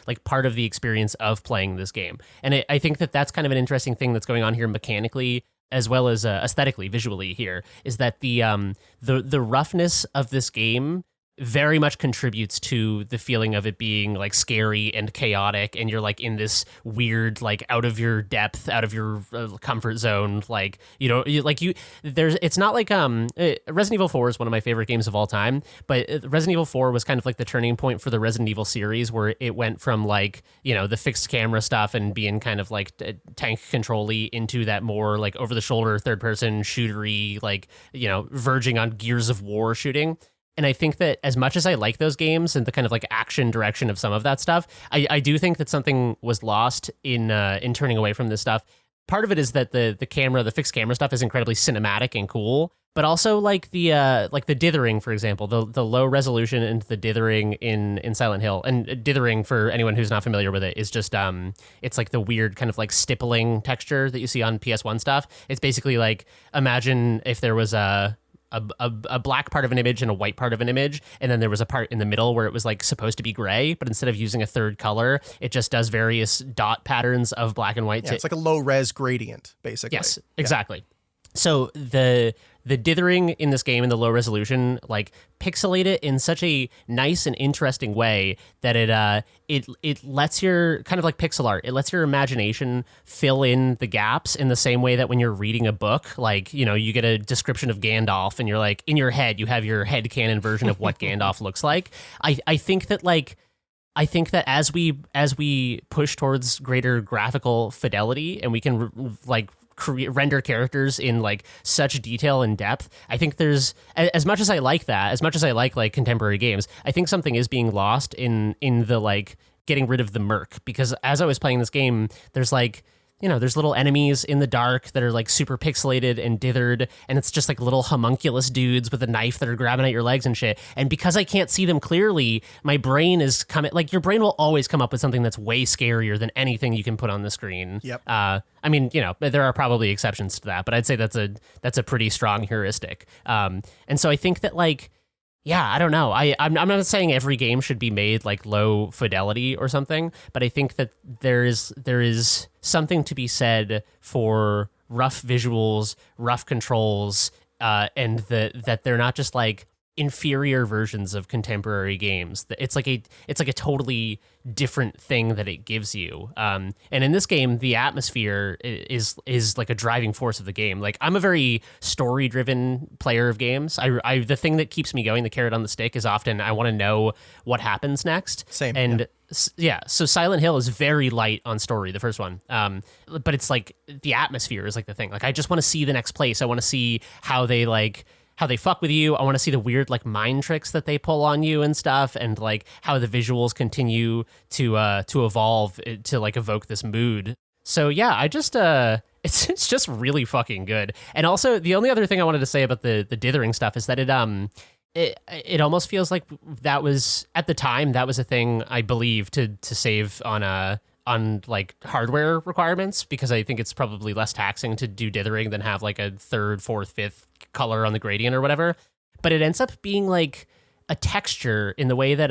like part of the experience of playing this game, and I think that that's kind of an interesting thing that's going on here mechanically as well as aesthetically, visually here, is that the roughness of this game very much contributes to the feeling of it being like scary and chaotic, and you're like in this weird like out of your depth, out of your comfort zone, like it's not like Resident Evil 4 is one of my favorite games of all time, but Resident Evil 4 was kind of like the turning point for the Resident Evil series, where it went from like the fixed camera stuff and being kind of like tank control-y into that more like over the shoulder third person shootery, like verging on Gears of War shooting. And I think that as much as I like those games and the kind of like action direction of some of that stuff, I do think that something was lost in turning away from this stuff. Part of it is that the fixed camera stuff is incredibly cinematic and cool, but also like the dithering, for example, the low resolution into the dithering in Silent Hill. And dithering, for anyone who's not familiar with it, is just it's like the weird kind of like stippling texture that you see on PS1 stuff. It's basically like, imagine if there was a black part of an image and a white part of an image, and then there was a part in the middle where it was like supposed to be gray, but instead of using a third color, it just does various dot patterns of black and white. Yeah, it's like a low res gradient, basically. Yes, exactly. So the dithering in this game in the low resolution like pixelate it in such a nice and interesting way that it lets your kind of like pixel art. It lets your imagination fill in the gaps in the same way that when you're reading a book, like you get a description of Gandalf and you're like in your head you have your headcanon version of what Gandalf looks like. I think that as we push towards greater graphical fidelity and we can render characters in like such detail and depth, I think there's, as much as I like that, as much as I like contemporary games, I think something is being lost in the like getting rid of the murk, because as I was playing this game, there's like there's little enemies in the dark that are like super pixelated and dithered, and it's just like little homunculus dudes with a knife that are grabbing at your legs and shit. And because I can't see them clearly, my brain is coming, like your brain will always come up with something that's way scarier than anything you can put on the screen. Yep. I mean, there are probably exceptions to that, but I'd say that's a pretty strong heuristic. And so I think that like, yeah, I don't know. I'm not saying every game should be made like low fidelity or something, but I think that there is something to be said for rough visuals, rough controls, and that they're not just like inferior versions of contemporary games. It's like a totally different thing that it gives you. And in this game, the atmosphere is like a driving force of the game. Like, I'm a very story-driven player of games. I the thing that keeps me going, the carrot on the stick, is often I want to know what happens next. Same. And yeah, so Silent Hill is very light on story, the first one. But it's like the atmosphere is like the thing. Like, I just want to see the next place. I want to see how they fuck with you. I want to see the weird like mind tricks that they pull on you and stuff, and like how the visuals continue to evolve to like evoke this mood. So yeah, I just it's just really fucking good. And also the only other thing I wanted to say about the dithering stuff is that it almost feels like that was at the time that was a thing, I believe, to save on like hardware requirements, because I think it's probably less taxing to do dithering than have like a third, fourth, fifth color on the gradient or whatever. But it ends up being like a texture in the way that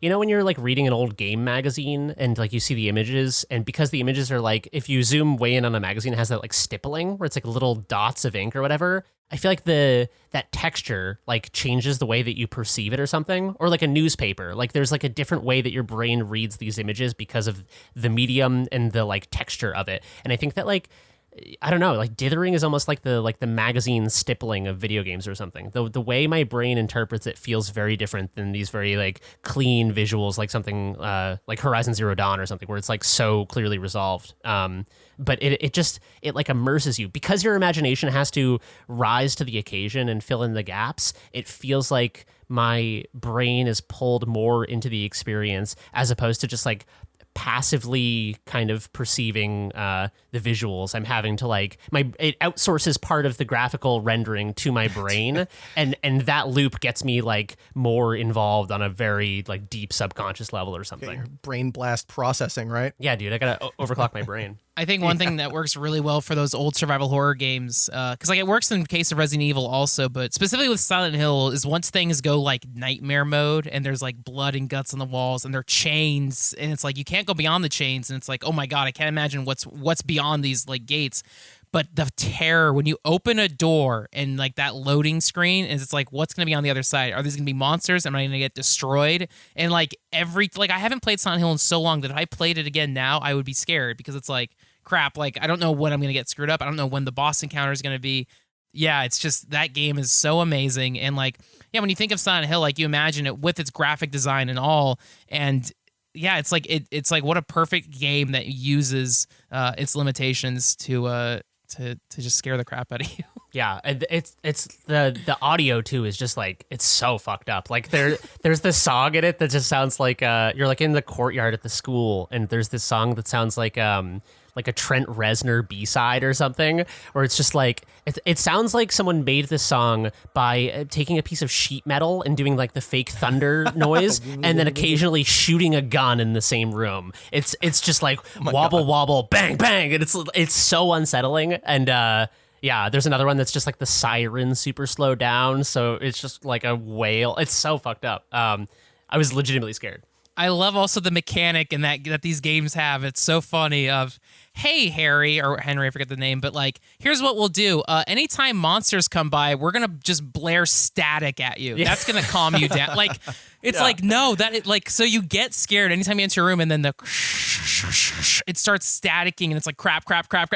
when you're like reading an old game magazine and like you see the images, and because the images are like, if you zoom way in on a magazine, it has that like stippling where it's like little dots of ink or whatever. I feel like that texture like changes the way that you perceive it or something. Or like a newspaper, like there's like a different way that your brain reads these images because of the medium and the like texture of it. And I think that like I don't know, like dithering is almost like the magazine stippling of video games or something. The way my brain interprets it feels very different than these very like clean visuals, like something like Horizon Zero Dawn or something, where it's like so clearly resolved. But it like immerses you because your imagination has to rise to the occasion and fill in the gaps. It feels like my brain is pulled more into the experience as opposed to just like passively kind of perceiving the visuals. I'm having to like it outsources part of the graphical rendering to my brain, and that loop gets me like more involved on a very like deep subconscious level or something. Your brain blast processing, right? Yeah, dude, I gotta overclock my brain. I think one thing that works really well for those old survival horror games, because like it works in the case of Resident Evil also, but specifically with Silent Hill, is once things go like nightmare mode and there's like blood and guts on the walls and there are chains and it's like you can't go beyond the chains and it's like, oh my god, I can't imagine what's beyond these like gates. But the terror when you open a door and like that loading screen is it's like, what's going to be on the other side? Are these going to be monsters? Am I going to get destroyed? And like I haven't played Silent Hill in so long that if I played it again now, I would be scared because it's like, crap, like I don't know when I'm going to get screwed up. I don't know when the boss encounter is going to be. Yeah, it's just that game is so amazing. And like, yeah, when you think of Silent Hill, like you imagine it with its graphic design and all. And yeah, it's like what a perfect game that uses its limitations to just scare the crap out of you. Yeah, it's the audio too is just like it's so fucked up. Like there's this song in it that just sounds like you're like in the courtyard at the school, and there's this song that sounds like a Trent Reznor B-side or something, where it's just like it sounds like someone made this song by taking a piece of sheet metal and doing like the fake thunder noise and then occasionally shooting a gun in the same room. It's just like wobble wobble bang bang, and it's so unsettling. And yeah, there's another one that's just like the siren super slowed down, so it's just like a wail. It's so fucked up. I was legitimately scared. I love also the mechanic and that these games have. It's so funny of, hey, Harry, or Henry, I forget the name, but like, here's what we'll do. Anytime monsters come by, we're going to just blare static at you. Yeah. That's going to calm you down. Like, it's like, no, so you get scared anytime you enter a room and then it starts staticking and it's like crap,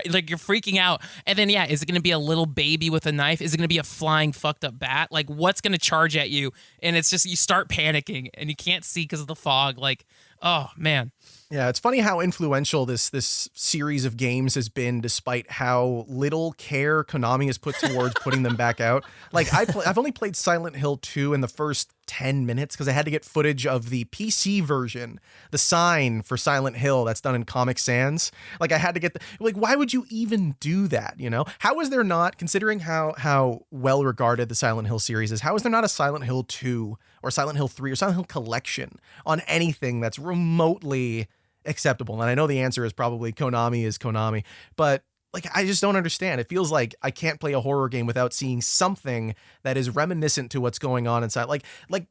like you're freaking out. And then, yeah, is it going to be a little baby with a knife? Is it going to be a flying fucked up bat? Like, what's going to charge at you? And it's just, you start panicking and you can't see because of the fog. Like, oh man. Yeah, it's funny how influential this series of games has been, despite how little care Konami has put towards putting them back out. Like I've only played Silent Hill 2 in the first 10 minutes because I had to get footage of the PC version, the sign for Silent Hill that's done in Comic Sans. Like I had to get like, why would you even do that? You know, how is there not, considering how well regarded the Silent Hill series is, how is there not a Silent Hill 2 or Silent Hill 3 or Silent Hill collection on anything that's remotely acceptable? And I know the answer is probably Konami is Konami, but like, I just don't understand. It feels like I can't play a horror game without seeing something that is reminiscent to what's going on inside. Like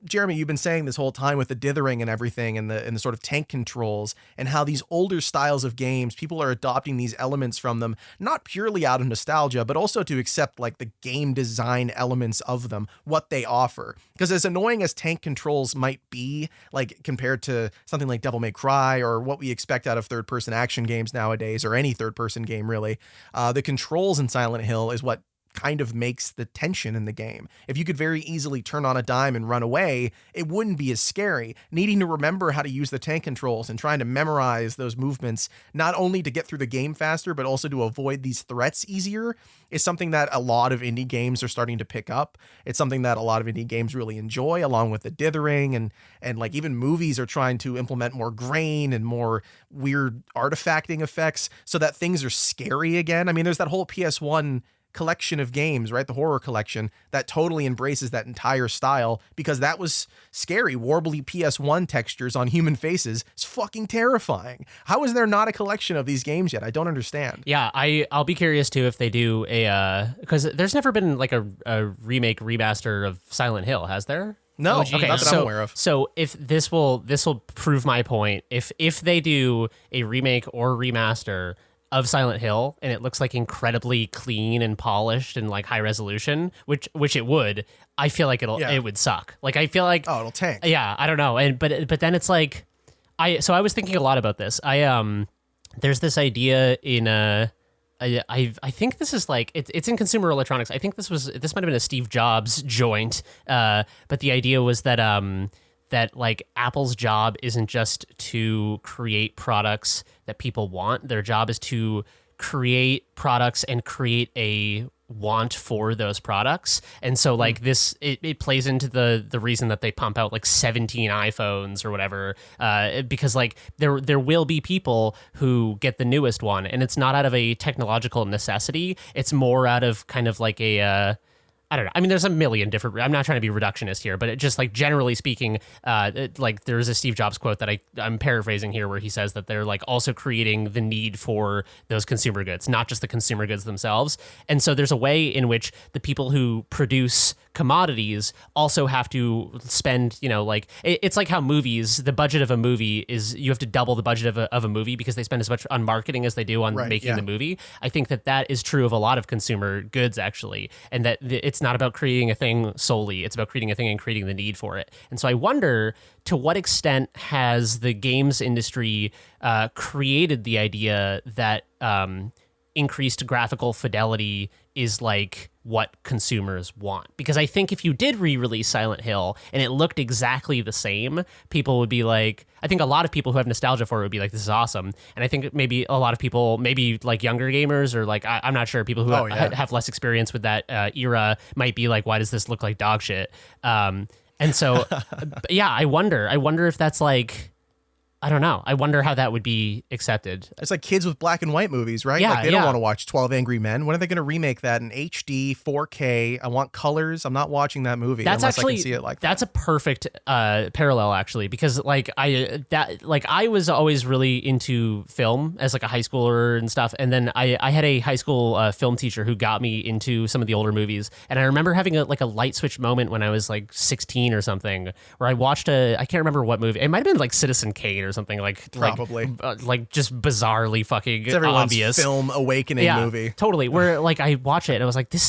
Jeremy, you've been saying this whole time with the dithering and everything and the sort of tank controls and how these older styles of games, people are adopting these elements from them, not purely out of nostalgia, but also to accept like the game design elements of them, what they offer. Because as annoying as tank controls might be, like compared to something like Devil May Cry or what we expect out of third-person action games nowadays, or any third-person game really, the controls in Silent Hill is what kind of makes the tension in the game. If you could very easily turn on a dime and run away, it wouldn't be as scary. Needing to remember how to use the tank controls and trying to memorize those movements, not only to get through the game faster, but also to avoid these threats easier, is something that a lot of indie games are starting to pick up. It's something that a lot of indie games really enjoy, along with the dithering, and like even movies are trying to implement more grain and more weird artifacting effects so that things are scary again. I mean, there's that whole PS1 collection of games, right? The horror collection that totally embraces that entire style because that was scary. Warbly PS1 textures on human faces. It's fucking terrifying. How is there not a collection of these games yet? I don't understand. Yeah, I'll be curious too if they do because there's never been like a remake remaster of Silent Hill, has there? No, okay, not that I'm aware of. So if this will prove my point. If they do a remake or remaster of Silent Hill and it looks like incredibly clean and polished and like high resolution, which it would, I feel like it would suck. Like I feel like it'll tank. Yeah, I don't know. And but then it's like I was thinking a lot about this. There's this idea in I think this is like it's in consumer electronics. I think this might have been a Steve Jobs joint, but the idea was that that like Apple's job isn't just to create products that people want. Their job is to create products and create a want for those products. And so like this it plays into the reason that they pump out like 17 iPhones or whatever, because like there will be people who get the newest one, and it's not out of a technological necessity. It's more out of kind of like a I don't know. I mean, there's a million different. I'm not trying to be reductionist here, but it just like generally speaking, like there's a Steve Jobs quote that I'm paraphrasing here, where he says that they're like also creating the need for those consumer goods, not just the consumer goods themselves. And so there's a way in which the people who produce commodities also have to spend, like it's like how movies, the budget of a movie is you have to double the budget of a movie because they spend as much on marketing as they do on making the movie. I think that is true of a lot of consumer goods actually, and that it's not about creating a thing solely. It's about creating a thing and creating the need for it. And so I wonder, to what extent has the games industry created the idea that increased graphical fidelity is like what consumers want? Because I think if you did re-release Silent Hill and it looked exactly the same, people would be like, I think a lot of people who have nostalgia for it would be like, this is awesome. And I think maybe a lot of people, maybe like younger gamers or like, I'm not sure, people who have less experience with that era might be like, why does this look like dog shit? And so, yeah, I wonder if that's like, I don't know. I wonder how that would be accepted. It's like kids with black and white movies, right? Yeah, like they don't want to watch 12 Angry Men. When are they going to remake that in HD, 4K? I want colors. I'm not watching that movie unless I can see it like that. That's a perfect parallel, actually, because like I was always really into film as like a high schooler and stuff, and then I had a high school film teacher who got me into some of the older movies, and I remember having a light switch moment when I was like 16 or something, where I watched I can't remember what movie. It might have been like Citizen Kane or something, probably like just bizarrely fucking it's everyone's obvious film awakening movie. Totally. Where like I watch it and I was like, this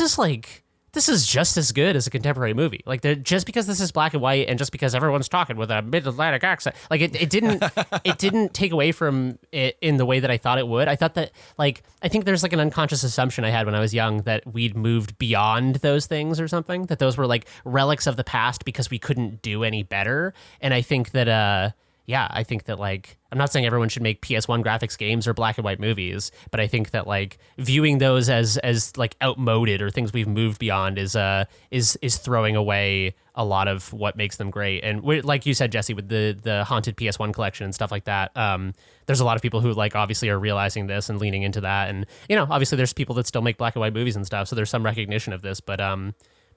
is just as good as a contemporary movie. Like just because this is black and white and just because everyone's talking with a mid-Atlantic accent, like it didn't take away from it in the way that I thought it would. I thought that like I think there's like an unconscious assumption I had when I was young that we'd moved beyond those things or something, that those were like relics of the past because we couldn't do any better. And I think that I think that like I'm not saying everyone should make PS1 graphics games or black and white movies, but I think that like viewing those as like outmoded or things we've moved beyond is throwing away a lot of what makes them great. And like you said, Jesse, with the haunted PS1 collection and stuff like that, there's a lot of people who like obviously are realizing this and leaning into that. And obviously there's people that still make black and white movies and stuff, so there's some recognition of this, but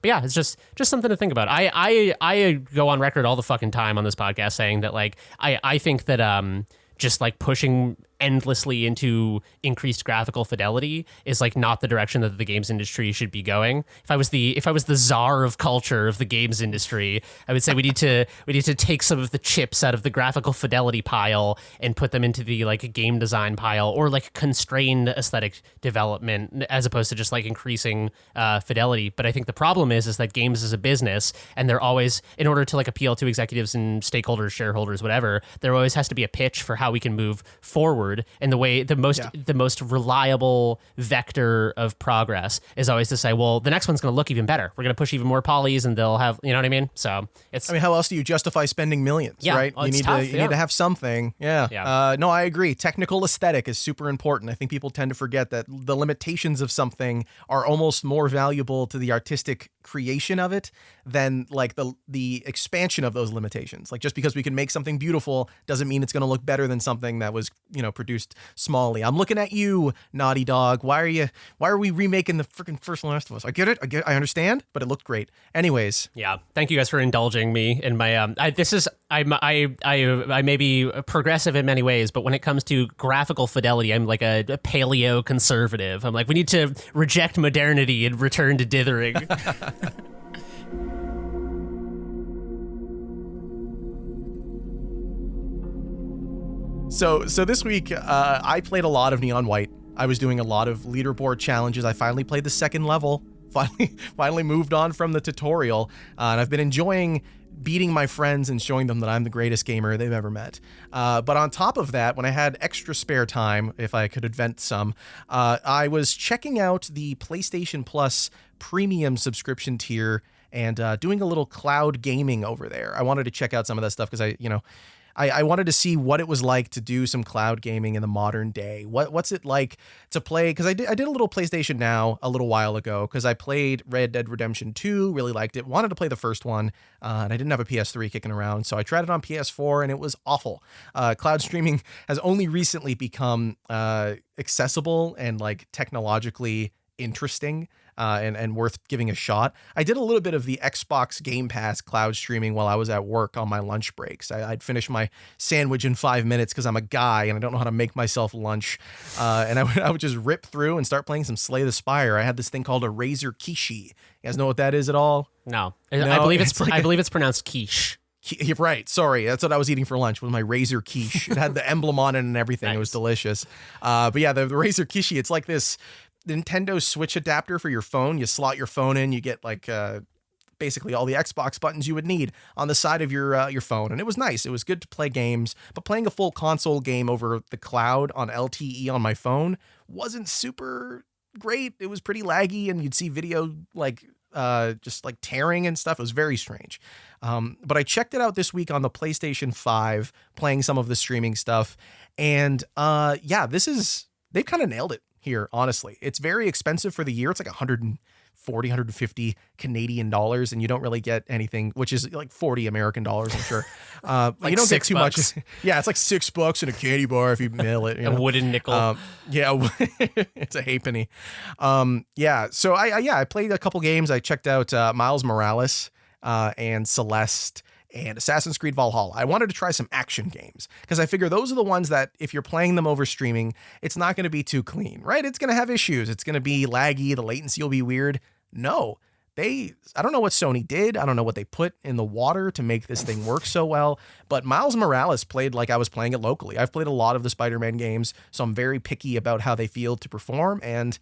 yeah, it's just something to think about. I go on record all the fucking time on this podcast saying that like I think that just like pushing endlessly into increased graphical fidelity is like not the direction that the games industry should be going. If I was the czar of culture of the games industry, I would say we need to take some of the chips out of the graphical fidelity pile and put them into the like game design pile, or like constrained aesthetic development, as opposed to just like increasing fidelity. But I think the problem is that games is a business, and they're always, in order to like appeal to executives and stakeholders, shareholders, whatever, there always has to be a pitch for how we can move forward. And the most reliable vector of progress is always to say, well, the next one's going to look even better. We're going to push even more polys, and they'll have, you know what I mean? So it's. I mean, how else do you justify spending millions? Right? Well, you need to have something. Yeah. No, I agree. Technical aesthetic is super important. I think people tend to forget that the limitations of something are almost more valuable to the artistic creation of it than like the expansion of those limitations. Like just because we can make something beautiful doesn't mean it's going to look better than something that was produced smallly. I'm looking at you, Naughty Dog. Why are we remaking the freaking first Last of Us? I get it. I understand, but it looked great. Anyways. Yeah. Thank you guys for indulging me in my I may be progressive in many ways, but when it comes to graphical fidelity, I'm like a paleo conservative. I'm like, we need to reject modernity and return to dithering. So this week, I played a lot of Neon White. I was doing a lot of leaderboard challenges. I finally played the second level finally moved on from the tutorial, and I've been enjoying beating my friends and showing them that I'm the greatest gamer they've ever met. But on top of that, when I had extra spare time, if I could invent some, I was checking out the PlayStation Plus premium subscription tier and doing a little cloud gaming over there. I wanted to check out some of that stuff because I wanted to see what it was like to do some cloud gaming in the modern day. What's it like to play? Because I did a little PlayStation Now a little while ago because I played Red Dead Redemption 2, really liked it, wanted to play the first one, and I didn't have a PS3 kicking around, so I tried it on PS4 and it was awful. Cloud streaming has only recently become accessible and like technologically interesting. And worth giving a shot. I did a little bit of the Xbox Game Pass cloud streaming while I was at work on my lunch breaks. I'd finish my sandwich in 5 minutes because I'm a guy and I don't know how to make myself lunch. And I would just rip through and start playing some Slay the Spire. I had this thing called a Razor Kishi. You guys know what that is at all? No, I believe it's pronounced quiche. You're right. Sorry. That's what I was eating for lunch, was my Razor Quiche. It had the emblem on it and everything. Nice. It was delicious. But yeah, the Razor Kishi, it's like this Nintendo Switch adapter for your phone. You slot your phone in, you get like basically all the Xbox buttons you would need on the side of your phone. And it was nice. It was good to play games, but playing a full console game over the cloud on LTE on my phone wasn't super great. It was pretty laggy and you'd see video like just like tearing and stuff. It was very strange. But I checked it out this week on the PlayStation 5, playing some of the streaming stuff. And yeah, they've kind of nailed it here, honestly. It's very expensive for the year. It's like 140, 150 Canadian dollars, and you don't really get anything, which is like 40 American dollars, I'm sure. Like you don't get too $6. much. Yeah, it's like $6 and a candy bar if you mail it. You know? A wooden nickel. Yeah, it's a halfpenny. Yeah, so I played a couple games. I checked out Miles Morales and Celeste and Assassin's Creed Valhalla. I wanted to try some action games because I figure those are the ones that if you're playing them over streaming, it's not going to be too clean, right? It's going to have issues. It's going to be laggy. The latency will be weird. No, I don't know what Sony did. I don't know what they put in the water to make this thing work so well, but Miles Morales played like I was playing it locally. I've played a lot of the Spider-Man games, so I'm very picky about how they feel to perform. And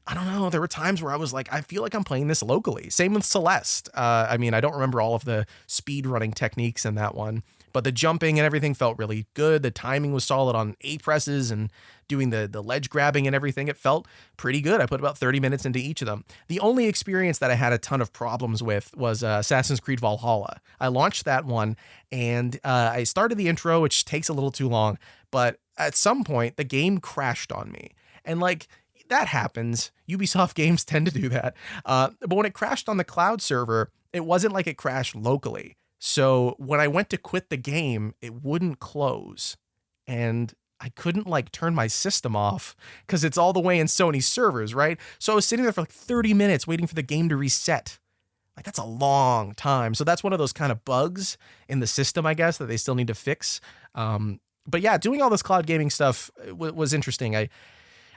I don't know, there were times where I was like, I feel like I'm playing this locally. Same with Celeste. I mean, I don't remember all of the speed running techniques in that one, but the jumping and everything felt really good. The timing was solid on A presses and doing the ledge grabbing and everything. It felt pretty good. I put about 30 minutes into each of them. The only experience that I had a ton of problems with was Assassin's Creed Valhalla. I launched that one and I started the intro, which takes a little too long, but at some point the game crashed on me. And like, that happens. Ubisoft games tend to do that. But when it crashed on the cloud server, it wasn't like it crashed locally. So when I went to quit the game, it wouldn't close. And I couldn't like turn my system off because it's all the way in Sony's servers, right? So I was sitting there for like 30 minutes waiting for the game to reset. Like that's a long time. So that's one of those kind of bugs in the system, I guess, that they still need to fix. But yeah, doing all this cloud gaming stuff was interesting.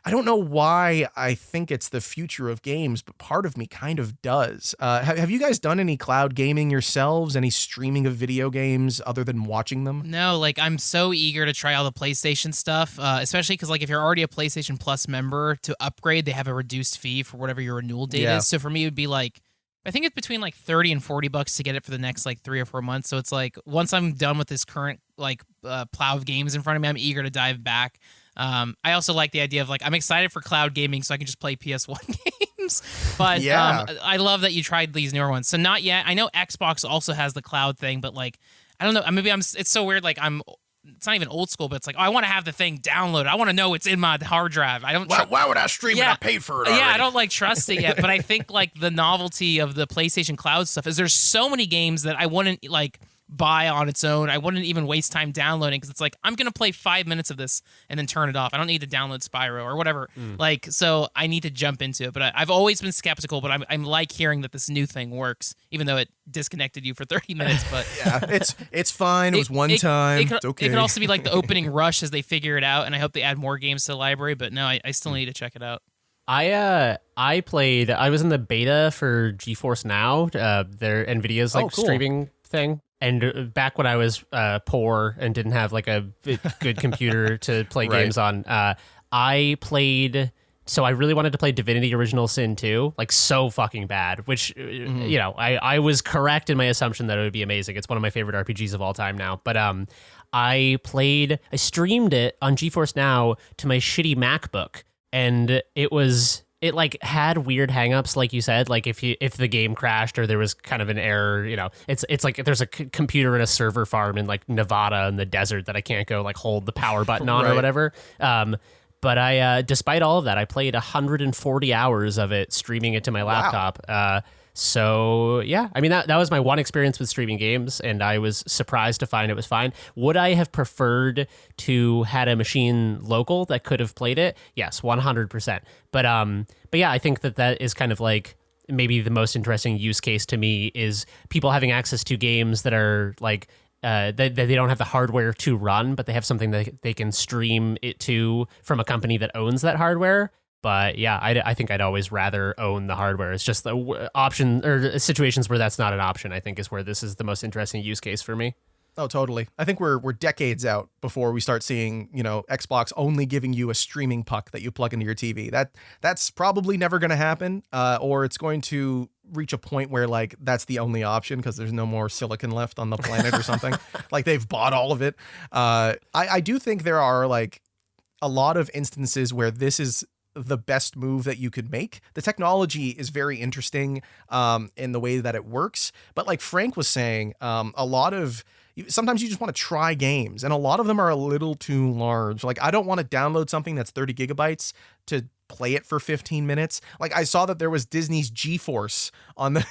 I don't know why I think it's the future of games, but part of me kind of does. Have you guys done any cloud gaming yourselves? Any streaming of video games other than watching them? No, like I'm so eager to try all the PlayStation stuff, especially because like if you're already a PlayStation Plus member, to upgrade, they have a reduced fee for whatever your renewal date is. So for me, it would be like, I think it's between like $30 and $40 to get it for the next like 3 or 4 months. So it's like once I'm done with this current like plow of games in front of me, I'm eager to dive back. I also like the idea of like, I'm excited for cloud gaming so I can just play PS1 games, but yeah. I love that you tried these newer ones. So not yet. I know Xbox also has the cloud thing, but like, I don't know. Maybe it's so weird. Like it's not even old school, but it's like, oh, I want to have the thing downloaded. I want to know it's in my hard drive. I don't. Why would I stream it? I paid for it already. Yeah, I don't like trust it yet. But I think like the novelty of the PlayStation Cloud stuff is there's so many games that I wouldn't like buy on its own. I wouldn't even waste time downloading because it's like I'm gonna play 5 minutes of this and then turn it off. I don't need to download Spyro or whatever. Like, so I need to jump into it. But I've always been skeptical. But I'm like hearing that this new thing works, even though it disconnected you for 30 minutes. But yeah, it's fine. It was one time. It's okay. It could also be like the opening rush as they figure it out, and I hope they add more games to the library. But no, I still need to check it out. I was in the beta for GeForce Now, their NVIDIA's like cool. streaming thing. And back when I was poor and didn't have like a good computer to play Right. games on, I played So I really wanted to play Divinity Original Sin 2, like so fucking bad, which, I was correct in my assumption that it would be amazing. It's one of my favorite RPGs of all time now. But I streamed it on GeForce Now to my shitty MacBook, and it like had weird hangups, like you said, like if the game crashed or there was kind of an error, it's like there's a computer in a server farm in like Nevada in the desert that I can't go like hold the power button on or whatever. But I, despite all of that, I played 140 hours of it, streaming it to my laptop. Wow. So yeah, I mean, that was my one experience with streaming games, and I was surprised to find it was fine. Would I have preferred to had a machine local that could have played it? Yes, 100%. But yeah, I think that is kind of like maybe the most interesting use case to me is people having access to games that are like, they don't have the hardware to run, but they have something that they can stream it to from a company that owns that hardware. But yeah, I think I'd always rather own the hardware. It's just the option or situations where that's not an option, I think, is where this is the most interesting use case for me. Oh, totally. I think we're decades out before we start seeing, Xbox only giving you a streaming puck that you plug into your TV. That's probably never going to happen, or it's going to reach a point where like that's the only option because there's no more silicon left on the planet or something. Like they've bought all of it. I do think there are like a lot of instances where this is the best move that you could make. The technology is very interesting in the way that it works. But like Frank was saying, sometimes you just want to try games, and a lot of them are a little too large. Like I don't want to download something that's 30 gigabytes to play it for 15 minutes. Like I saw that there was Disney's G-Force on the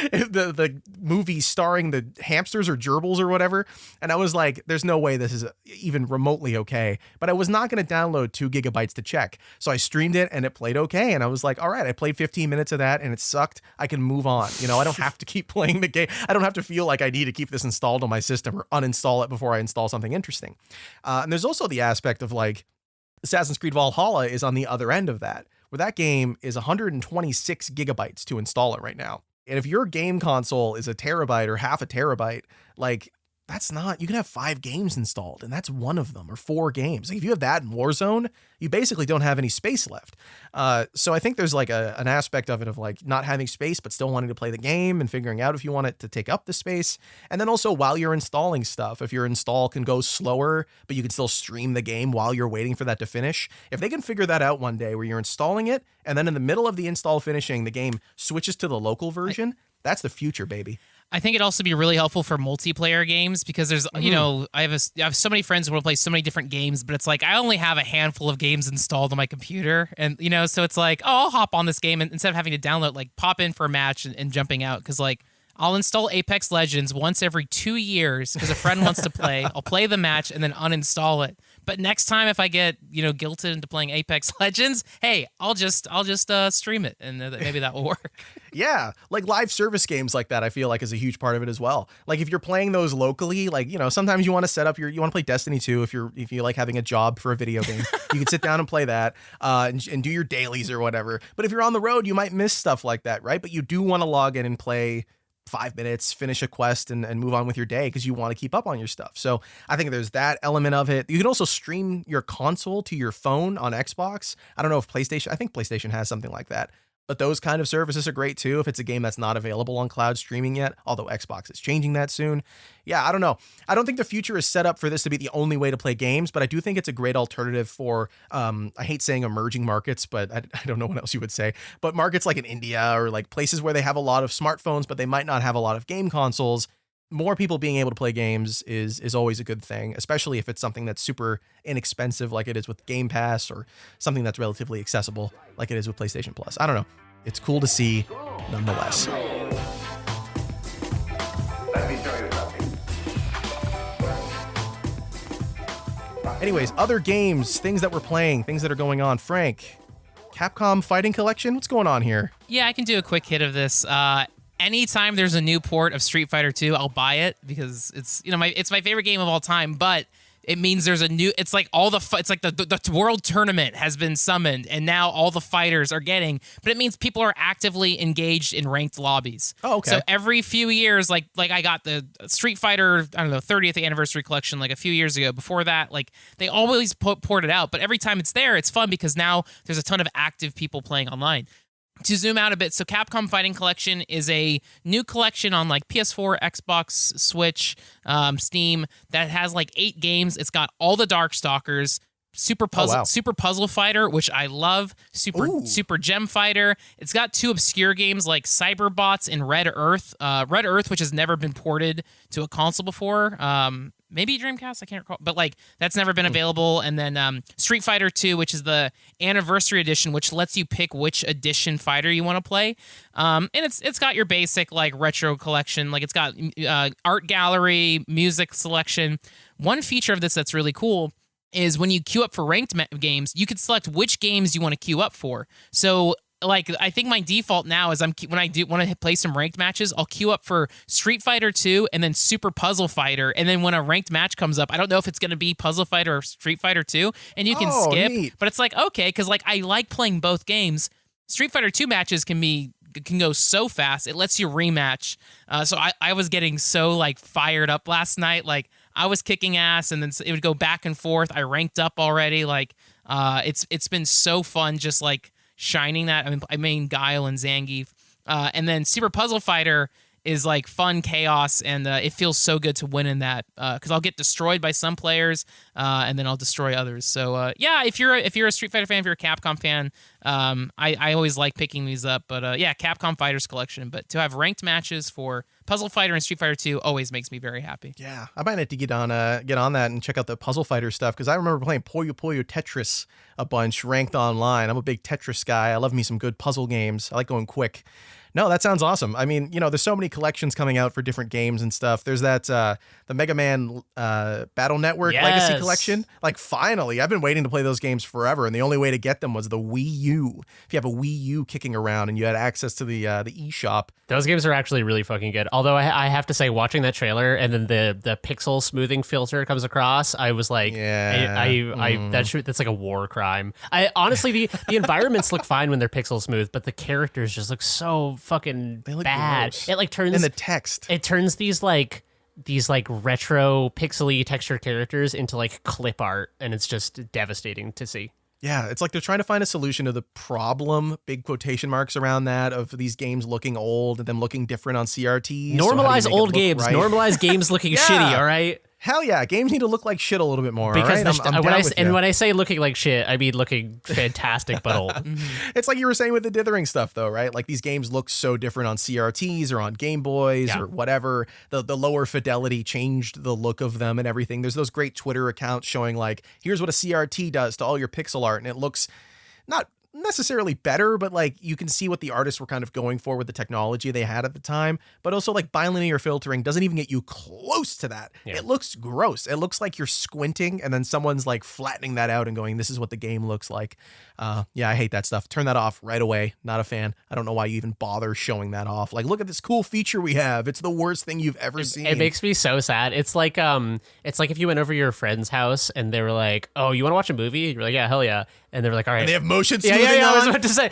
the movie starring the hamsters or gerbils or whatever. And I was like, there's no way this is even remotely okay. But I was not going to download 2 gigabytes to check. So I streamed it and it played okay. And I was like, all right, I played 15 minutes of that and it sucked. I can move on. I don't have to keep playing the game. I don't have to feel like I need to keep this installed on my system or uninstall it before I install something interesting. And there's also the aspect of like Assassin's Creed Valhalla is on the other end of that, where that game is 126 gigabytes to install it right now. And if your game console is a terabyte or half a terabyte, like that's not, you can have 5 games installed and that's one of them, or 4 games. Like if you have that in Warzone, you basically don't have any space left. So I think there's like an aspect of it of like not having space, but still wanting to play the game and figuring out if you want it to take up the space. And then also while you're installing stuff, if your install can go slower, but you can still stream the game while you're waiting for that to finish. If they can figure that out one day where you're installing it and then in the middle of the install finishing, the game switches to the local version, that's the future, baby. I think it'd also be really helpful for multiplayer games because there's, I have so many friends who want to play so many different games, but it's like I only have a handful of games installed on my computer. And, so it's like, I'll hop on this game and instead of having to download, like pop in for a match and jumping out. Because like I'll install Apex Legends once every 2 years because a friend wants to play. I'll play the match and then uninstall it. But next time if I get, guilted into playing Apex Legends, hey, I'll just stream it and maybe that will work. Yeah, like live service games like that, I feel like is a huge part of it as well. Like if you're playing those locally, like, sometimes you want to set up you want to play Destiny 2 if you like having a job for a video game. You can sit down and play that and do your dailies or whatever. But if you're on the road, you might miss stuff like that, right? But you do want to log in and play 5 minutes, finish a quest and move on with your day because you want to keep up on your stuff. So I think there's that element of it. You can also stream your console to your phone on Xbox. I don't know if I think PlayStation has something like that. But those kind of services are great too if it's a game that's not available on cloud streaming yet, although Xbox is changing that soon. Yeah, I don't know. I don't think the future is set up for this to be the only way to play games, but I do think it's a great alternative for, I hate saying emerging markets, but I don't know what else you would say, but markets like in India or like places where they have a lot of smartphones, but they might not have a lot of game consoles. More people being able to play games is always a good thing, especially if it's something that's super inexpensive like it is with Game Pass or something that's relatively accessible like it is with PlayStation Plus. I don't know. It's cool to see nonetheless. Let me show you something. Anyways, other games, things that we're playing, things that are going on. Frank, Capcom Fighting Collection, what's going on here? Yeah, I can do a quick hit of this. Anytime there's a new port of Street Fighter 2, I'll buy it because it's it's my favorite game of all time. But it means there's a new. It's like all the. It's like the world tournament has been summoned, and now all the fighters are getting. But it means people are actively engaged in ranked lobbies. Oh, okay. So every few years, like I got the Street Fighter, I don't know, 30th anniversary collection like a few years ago. Before that, like they always port it out. But every time it's there, it's fun because now there's a ton of active people playing online. To zoom out a bit, so Capcom Fighting Collection is a new collection on like PS4, Xbox, Switch, Steam that has like 8 games. It's got all the Darkstalkers, Super Puzzle Fighter, which I love, Super Gem Fighter. It's got 2 obscure games like Cyberbots and Red Earth. Red Earth, which has never been ported to a console before. Maybe Dreamcast, I can't recall, but like that's never been available. And then Street Fighter 2, which is the anniversary edition, which lets you pick which edition fighter you want to play. And it's got your basic like retro collection, like it's got art gallery, music selection. One feature of this that's really cool is when you queue up for ranked games, you can select which games you want to queue up for. So like I think my default now is when I do want to play some ranked matches, I'll queue up for Street Fighter 2 and then Super Puzzle Fighter, and then when a ranked match comes up, I don't know if it's going to be Puzzle Fighter or Street Fighter 2, and you can skip. Neat. But it's like okay, because like I like playing both games. Street Fighter 2 matches can go so fast. It lets you rematch. So I was getting so like fired up last night. Like I was kicking ass, and then it would go back and forth. I ranked up already. Like it's been so fun just like shining that. I mean Guile and Zangief. And then Super Puzzle Fighter is like fun chaos, and it feels so good to win in that because I'll get destroyed by some players, and then I'll destroy others. So yeah, if you're a Street Fighter fan, if you're a Capcom fan, I always like picking these up. But yeah, Capcom Fighters Collection. But to have ranked matches for Puzzle Fighter and Street Fighter 2 always makes me very happy. Yeah, I might have to get on that and check out the Puzzle Fighter stuff because I remember playing Puyo Puyo Tetris a bunch ranked online. I'm a big Tetris guy. I love me some good puzzle games. I like going quick. No, that sounds awesome. I mean, there's so many collections coming out for different games and stuff. There's that the Mega Man Battle Network Legacy Collection. Like, finally, I've been waiting to play those games forever, and the only way to get them was the Wii U. If you have a Wii U kicking around and you had access to the eShop. Those games are actually really fucking good. Although I have to say, watching that trailer and then the pixel smoothing filter comes across, I was like, that's like a war crime. I honestly, the environments look fine when they're pixel smooth, but the characters just look so fucking bad. Gross. It like turns and the text. It turns these retro pixely textured characters into like clip art, and it's just devastating to see. Yeah, it's like they're trying to find a solution to the problem, big quotation marks around that, of these games looking old and them looking different on CRTs. Normalize old games. Right? Normalize games looking shitty, all right? Hell yeah, games need to look like shit a little bit more. Because all right? when I say looking like shit, I mean looking fantastic but old. It's like you were saying with the Dithering stuff, though, right? Like these games look so different on CRTs or on Game Boys or whatever. The lower fidelity changed the look of them and everything. There's those great Twitter accounts showing like, here's what a CRT does to all your pixel art, and it looks not necessarily better, but like you can see what the artists were kind of going for with the technology they had at the time. But also like bilinear filtering doesn't even get you close to that. Yeah. It looks gross. It looks like you're squinting and then someone's like flattening that out and going, this is what the game looks like. Yeah, I hate that stuff. Turn that off right away. Not a fan. I don't know why you even bother showing that off. Like, look at this cool feature we have. It's the worst thing you've ever seen. It makes me so sad. It's like if you went over to your friend's house and they were like, oh, you want to watch a movie? You're like, yeah, hell yeah. And they were like, all right. And they have motion smoothing on. I was about to say.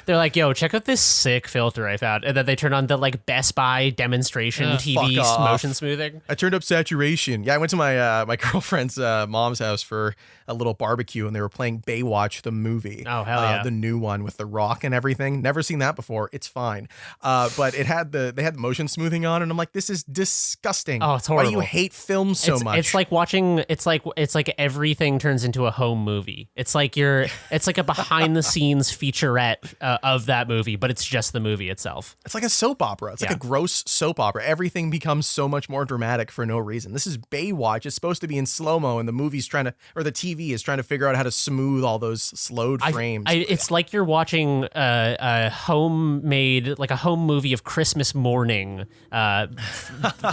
They're like, yo, check out this sick filter I found. And then they turn on the like Best Buy demonstration TV motion smoothing. I turned up saturation. Yeah, I went to my girlfriend's mom's house for a little barbecue, and they were playing Baywatch the movie. Oh, hell yeah. The new one with The Rock and everything. Never seen that before. It's fine. But they had the motion smoothing on, and I'm like, this is disgusting. Oh, it's horrible. Why do you hate film so much? It's like watching, it's like everything turns into a home movie. It's like a behind the scenes featurette of that movie, but it's just the movie itself. It's like a soap opera. It's like a gross soap opera. Everything becomes so much more dramatic for no reason. This is Baywatch. It's supposed to be in slow-mo, and the TV is trying to figure out how to smooth all those slowed frames. It's like you're watching a homemade, like a home movie of Christmas morning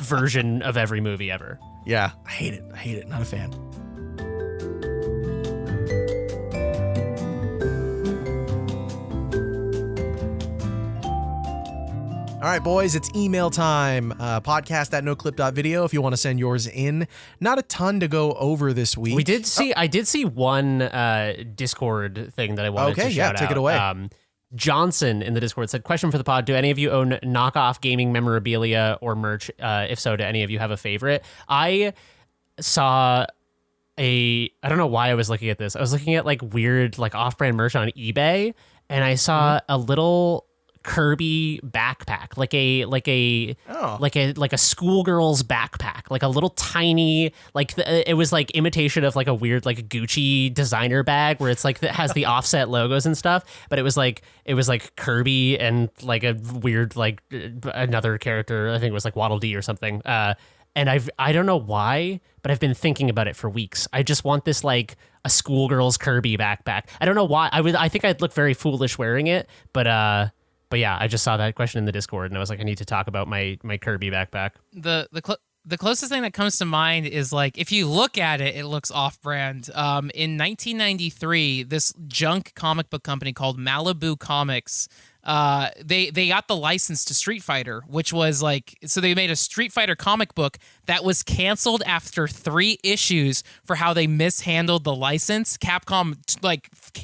version of every movie ever. Yeah, I hate it. Not a fan. All right, boys, it's email time. Podcast at noclip.video if you want to send yours in. Not a ton to go over this week. I did see one Discord thing that I wanted to shout out. Take it away. Johnson in the Discord said, question for the pod, do any of you own knockoff gaming memorabilia or merch? If so, do any of you have a favorite? I saw I don't know why I was looking at this. I was looking at like weird like off-brand merch on eBay, and I saw a little Kirby backpack, like a schoolgirl's backpack, like a little tiny, like it was like imitation of like a weird like Gucci designer bag where it's like that has the offset logos and stuff, but it was like Kirby and like a weird like another character, I think it was like Waddle Dee or something. And I don't know why, but I've been thinking about it for weeks. I just want this like a schoolgirl's Kirby backpack. I don't know why. I think I'd look very foolish wearing it, but yeah, I just saw that question in the Discord, and I was like, I need to talk about my Kirby backpack. The closest thing that comes to mind is like if you look at it, it looks off-brand. In 1993, this junk comic book company called Malibu Comics, they got the license to Street Fighter, which was like, so they made a Street Fighter comic book that was canceled after 3 issues for how they mishandled the license. Capcom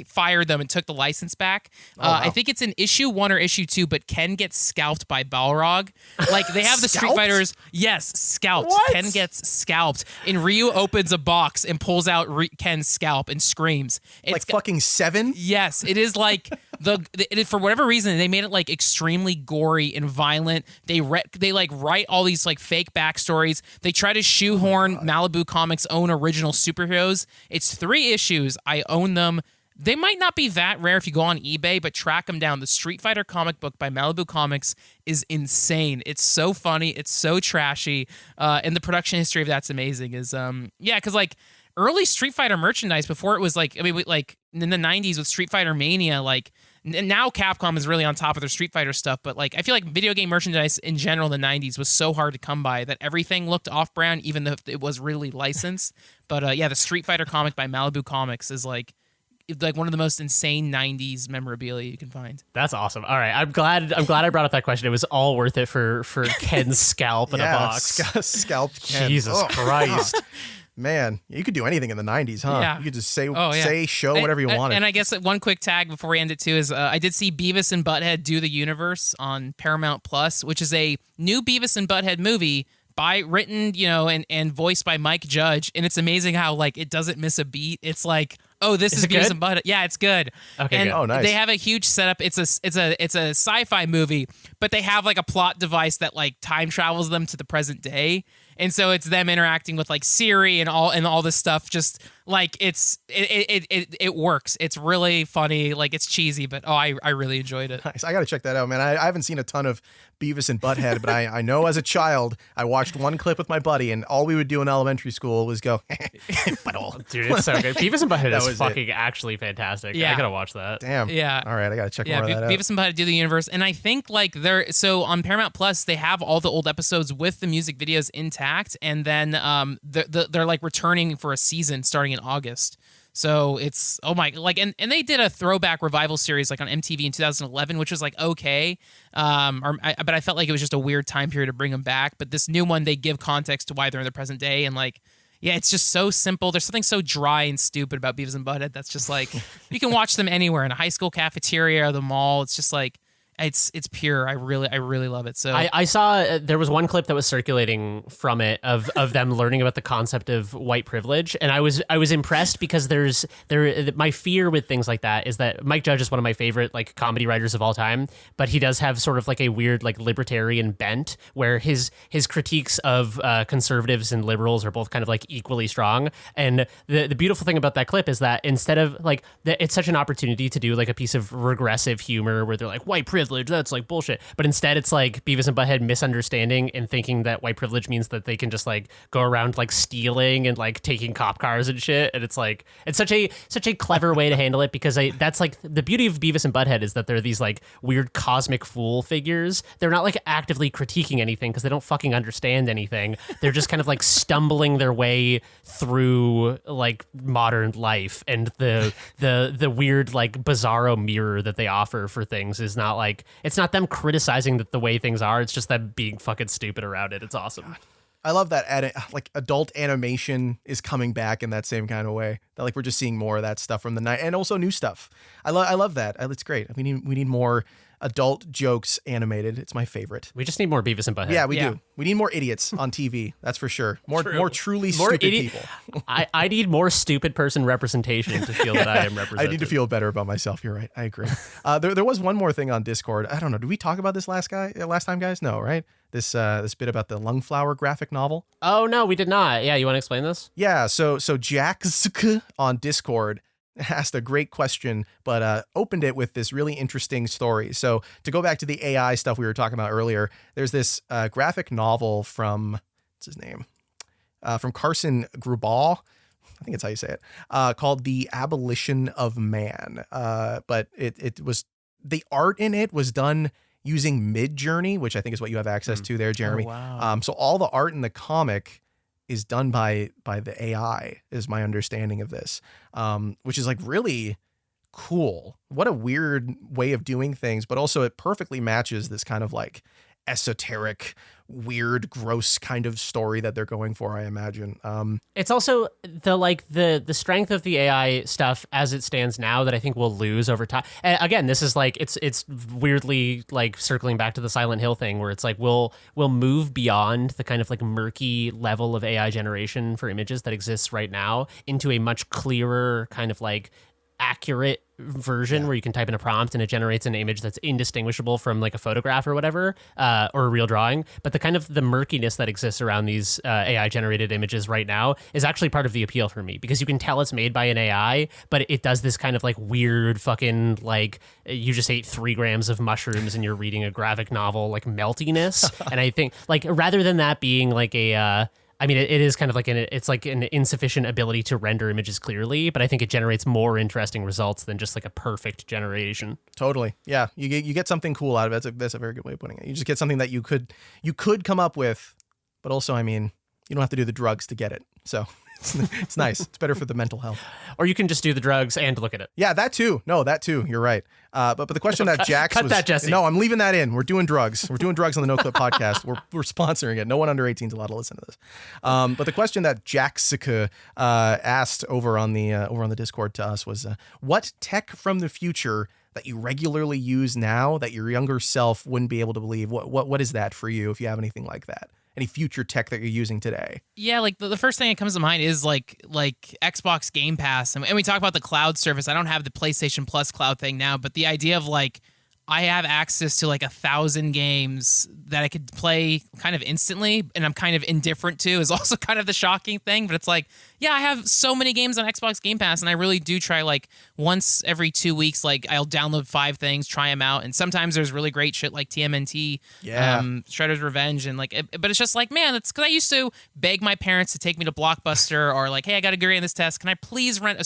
fired them and took the license back. Wow. I think it's in issue 1 or issue 2, but Ken gets scalped by Balrog. Like they have the Street Scalped? Fighters. Yes, scalped. What? Ken gets scalped. And Ryu opens a box and pulls out Ken's scalp and screams. Like fucking 7? Yes, it is like for whatever reason they made it like extremely gory and violent. They like write all these like fake backstories. They try to shoehorn Malibu Comics' own original superheroes. It's 3 issues. I own them. They might not be that rare if you go on eBay, but track them down. The Street Fighter comic book by Malibu Comics is insane. It's so funny. It's so trashy. And the production history of that's amazing. Because like early Street Fighter merchandise before it was like, I mean, like in the 90s with Street Fighter Mania, like now Capcom is really on top of their Street Fighter stuff, but like I feel like video game merchandise in general in the 90s was so hard to come by that everything looked off-brand, even though it was really licensed. But yeah, the Street Fighter comic by Malibu Comics is like one of the most insane 90s memorabilia you can find. That's awesome. All right, I'm glad I brought up that question. It was all worth it for Ken's scalp in a box. Scalped Ken. Jesus Christ. Man, you could do anything in the 90s, huh? Yeah. You could just show whatever you wanted. And I guess one quick tag before we end it too is I did see Beavis and Butthead Do the Universe on Paramount Plus, which is a new Beavis and Butthead movie written, and voiced by Mike Judge. And it's amazing how like it doesn't miss a beat. It's like, oh, this is Beavis and Butthead. Yeah, it's good. Okay, and good. Oh, nice. They have a huge setup. It's a sci-fi movie, but they have like a plot device that like time travels them to the present day. And so it's them interacting with like Siri and all this stuff. Just like it works. It's really funny. Like it's cheesy, but I really enjoyed it. Nice. I got to check that out, man. I haven't seen a ton of Beavis and Butthead, but I know as a child, I watched one clip with my buddy, and all we would do in elementary school was go, butthole. Dude, it's so good. Beavis and Butthead is fucking actually fantastic. Yeah. I gotta watch that. Damn. Yeah. All right, I got to check more of that out. Beavis and Butthead Do the Universe. And I think like so on Paramount Plus, they have all the old episodes with the music videos intact. And then they're like returning for a season starting in August. So it's and they did a throwback revival series like on MTV in 2011, which was like okay, but I felt like it was just a weird time period to bring them back. But this new one, they give context to why they're in the present day, and like yeah, it's just so simple. There's something so dry and stupid about Beavis and Butthead that's just like you can watch them anywhere in a high school cafeteria or the mall. It's just like. It's pure. I really love it. So I saw there was one clip that was circulating from it of them learning about the concept of white privilege, and I was impressed because my fear with things like that is that Mike Judge is one of my favorite like comedy writers of all time, but he does have sort of like a weird like libertarian bent where his critiques of conservatives and liberals are both kind of like equally strong. And the beautiful thing about that clip is that instead of like it's such an opportunity to do like a piece of regressive humor where they're like white privilege, that's like bullshit, but instead it's like Beavis and Butthead misunderstanding and thinking that white privilege means that they can just like go around like stealing and like taking cop cars and shit. And it's like it's such a clever way to handle it because that's like the beauty of Beavis and Butthead is that they're these like weird cosmic fool figures. They're not like actively critiquing anything because they don't fucking understand anything. They're just kind of like stumbling their way through like modern life, and the weird like bizarro mirror that they offer for things is not like like, it's not them criticizing the way things are. It's just them being fucking stupid around it. It's awesome. I love that like adult animation is coming back in that same kind of way. That like we're just seeing more of that stuff from the night, and also new stuff. I love that. It's great. We need more adult jokes animated. It's my favorite. We just need more Beavis and Butthead. Yeah, we do. We need more idiots on TV. That's for sure. More truly More stupid people. I need more stupid person representation to feel that I am represented. I need to feel better about myself. You're right. I agree. There was one more thing on Discord. I don't know. Did we talk about this last time, guys? No, right? This bit about the Lungflower graphic novel. Oh no, we did not. Yeah, you want to explain this? Yeah. So Jax on Discord asked a great question, but opened it with this really interesting story. So to go back to the AI stuff we were talking about earlier, there's this graphic novel from, what's his name? From Carson Grubal. I think it's how you say it, called The Abolition of Man. But it was, the art in it was done using Midjourney, which I think is what you have access to there, Jeremy. Oh, wow. So all the art in the comic is done by the AI, is my understanding of this, which is like really cool. What a weird way of doing things, but also it perfectly matches this kind of like esoteric, weird, gross kind of story that they're going for, I imagine. It's also the strength of the AI stuff as it stands now that I think we'll lose over time. And again, this is like it's weirdly like circling back to the Silent Hill thing, where it's like we'll move beyond the kind of like murky level of AI generation for images that exists right now into a much clearer kind of like accurate version where you can type in a prompt and it generates an image that's indistinguishable from like a photograph or whatever, or a real drawing. But the kind of the murkiness that exists around these AI generated images right now is actually part of the appeal for me, because you can tell it's made by an AI, but it does this kind of like weird fucking like you just ate 3 grams of mushrooms and you're reading a graphic novel like meltiness. And I think like rather than that being like a I mean, it is kind of like it's like an insufficient ability to render images clearly, but I think it generates more interesting results than just like a perfect generation. Totally. Yeah. You get something cool out of it. That's a very good way of putting it. You just get something that you could come up with, but also, I mean, you don't have to do the drugs to get it. So it's nice. It's better for the mental health. Or you can just do the drugs and look at it. Yeah, that too. No, that too. You're right. But the question that Jax cut that, Jesse. No, I'm leaving that in. We're doing drugs. We're doing drugs on the Noclip podcast. We're sponsoring it. No one under 18 is allowed to listen to this. But the question that Jaxica asked over on the Discord to us was, what tech from the future that you regularly use now that your younger self wouldn't be able to believe? What is that for you, if you have anything like that? Any future tech that you're using today? Yeah, like the first thing that comes to mind is like Xbox Game Pass. And we talk about the cloud service. I don't have the PlayStation Plus cloud thing now, but the idea of like I have access to like 1,000 games that I could play kind of instantly, and I'm kind of indifferent to, is also kind of the shocking thing. But it's like, yeah, I have so many games on Xbox Game Pass, and I really do try like once every 2 weeks, like I'll download 5 things, try them out, and sometimes there's really great shit like TMNT, Shredder's Revenge, and like, but it's just like, man, that's because I used to beg my parents to take me to Blockbuster, or like, hey, I got a grade on this test, can I please rent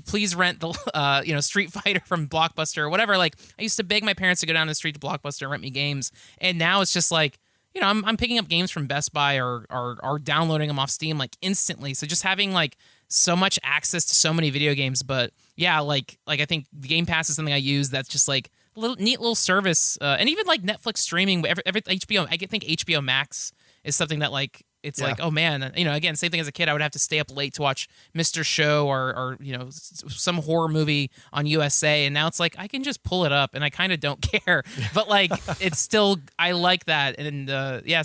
please rent the Street Fighter from Blockbuster or whatever. Like I used to beg my parents to go down the street to Blockbuster and rent me games, and now it's just like, you know, I'm picking up games from Best Buy or downloading them off Steam like instantly. So just having like so much access to so many video games. But yeah, like I think the Game Pass is something I use that's just like a neat little service, and even like Netflix streaming. But every HBO, I think HBO Max is something that like. It's like, oh man, you know, again, same thing as a kid. I would have to stay up late to watch Mr. Show or you know, some horror movie on USA. And now it's like, I can just pull it up and I kind of don't care. But like, it's still, I like that. And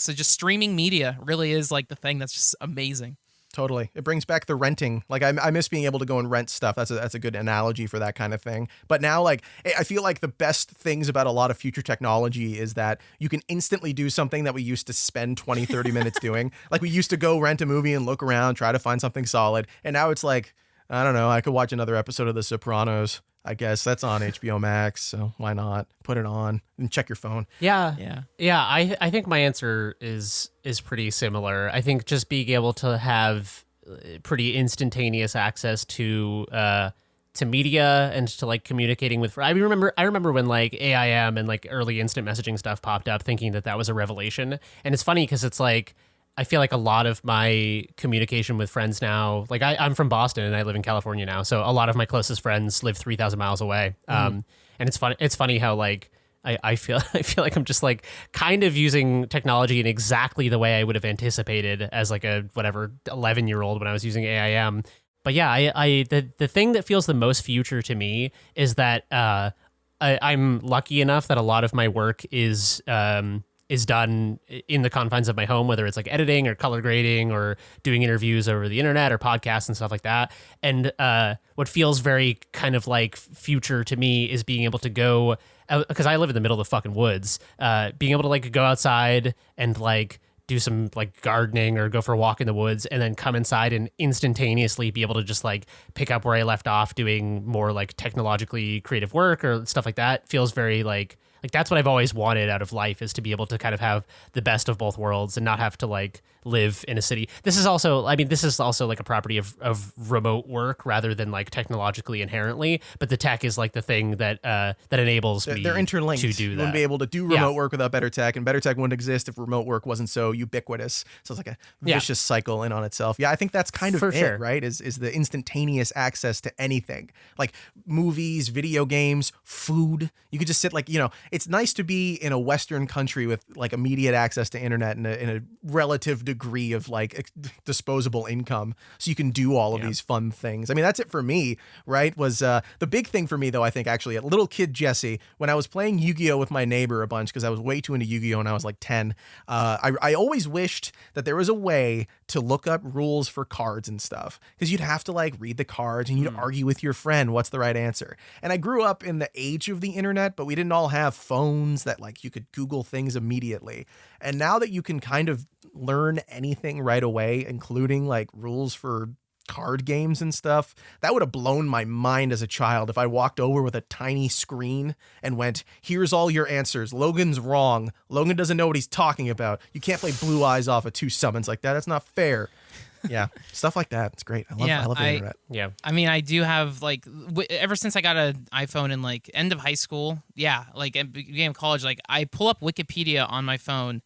so just streaming media really is like the thing that's just amazing. Totally. It brings back the renting. Like I miss being able to go and rent stuff. That's a good analogy for that kind of thing. But now, like, I feel like the best things about a lot of future technology is that you can instantly do something that we used to spend 20, 30 minutes doing. Like we used to go rent a movie and look around, try to find something solid. And now it's like, I don't know, I could watch another episode of The Sopranos. I guess that's on HBO Max, so why not put it on and check your phone? Yeah. I think my answer is pretty similar. I think just being able to have pretty instantaneous access to media and to like communicating with. I remember when like AIM and like early instant messaging stuff popped up, thinking that was a revelation. And it's funny because it's like, I feel like a lot of my communication with friends now, like I'm from Boston and I live in California now. So a lot of my closest friends live 3,000 miles away. And it's funny how like I feel like I'm just like kind of using technology in exactly the way I would have anticipated as like a whatever 11-year-old when I was using AIM. But yeah, the thing that feels the most future to me is that I'm lucky enough that a lot of my work is done in the confines of my home, whether it's like editing or color grading or doing interviews over the internet or podcasts and stuff like that. And what feels very kind of like future to me is being able to go, because I live in the middle of the fucking woods, being able to like go outside and like do some like gardening or go for a walk in the woods and then come inside and instantaneously be able to just like pick up where I left off doing more like technologically creative work or stuff like that feels very like that's what I've always wanted out of life, is to be able to kind of have the best of both worlds and not have to like live in a city. This is also like a property of remote work rather than like technologically inherently, but the tech is like the thing that enables me they're interlinked. To do You that. wouldn't be able to do remote work without better tech, and better tech wouldn't exist if remote work wasn't so ubiquitous. So it's like a vicious cycle in on itself. Yeah, I think that's kind of For it, sure. right? Is the instantaneous access to anything, like movies, video games, food. You could just sit like, it's nice to be in a Western country with like immediate access to internet and in a relative degree of like disposable income, so you can do all of these fun things. I mean, that's it for me, right? Was the big thing for me though, I think actually, a little kid Jesse, when I was playing Yu-Gi-Oh with my neighbor a bunch, because I was way too into Yu-Gi-Oh when I was like 10, I always wished that there was a way to look up rules for cards and stuff, because you'd have to like read the cards and you'd argue with your friend what's the right answer. And I grew up in the age of the internet, but we didn't all have phones that like you could Google things immediately. And now that you can kind of learn anything right away, including like rules for card games and stuff, that would have blown my mind as a child if I walked over with a tiny screen and went, here's all your answers. Logan's wrong. Logan doesn't know what he's talking about. You can't play Blue Eyes off of 2 summons like that. That's not fair. Yeah, stuff like that. It's great. I love the internet. Yeah. I mean, I do have like ever since I got an iPhone in like end of high school, like at the beginning of college, like I pull up Wikipedia on my phone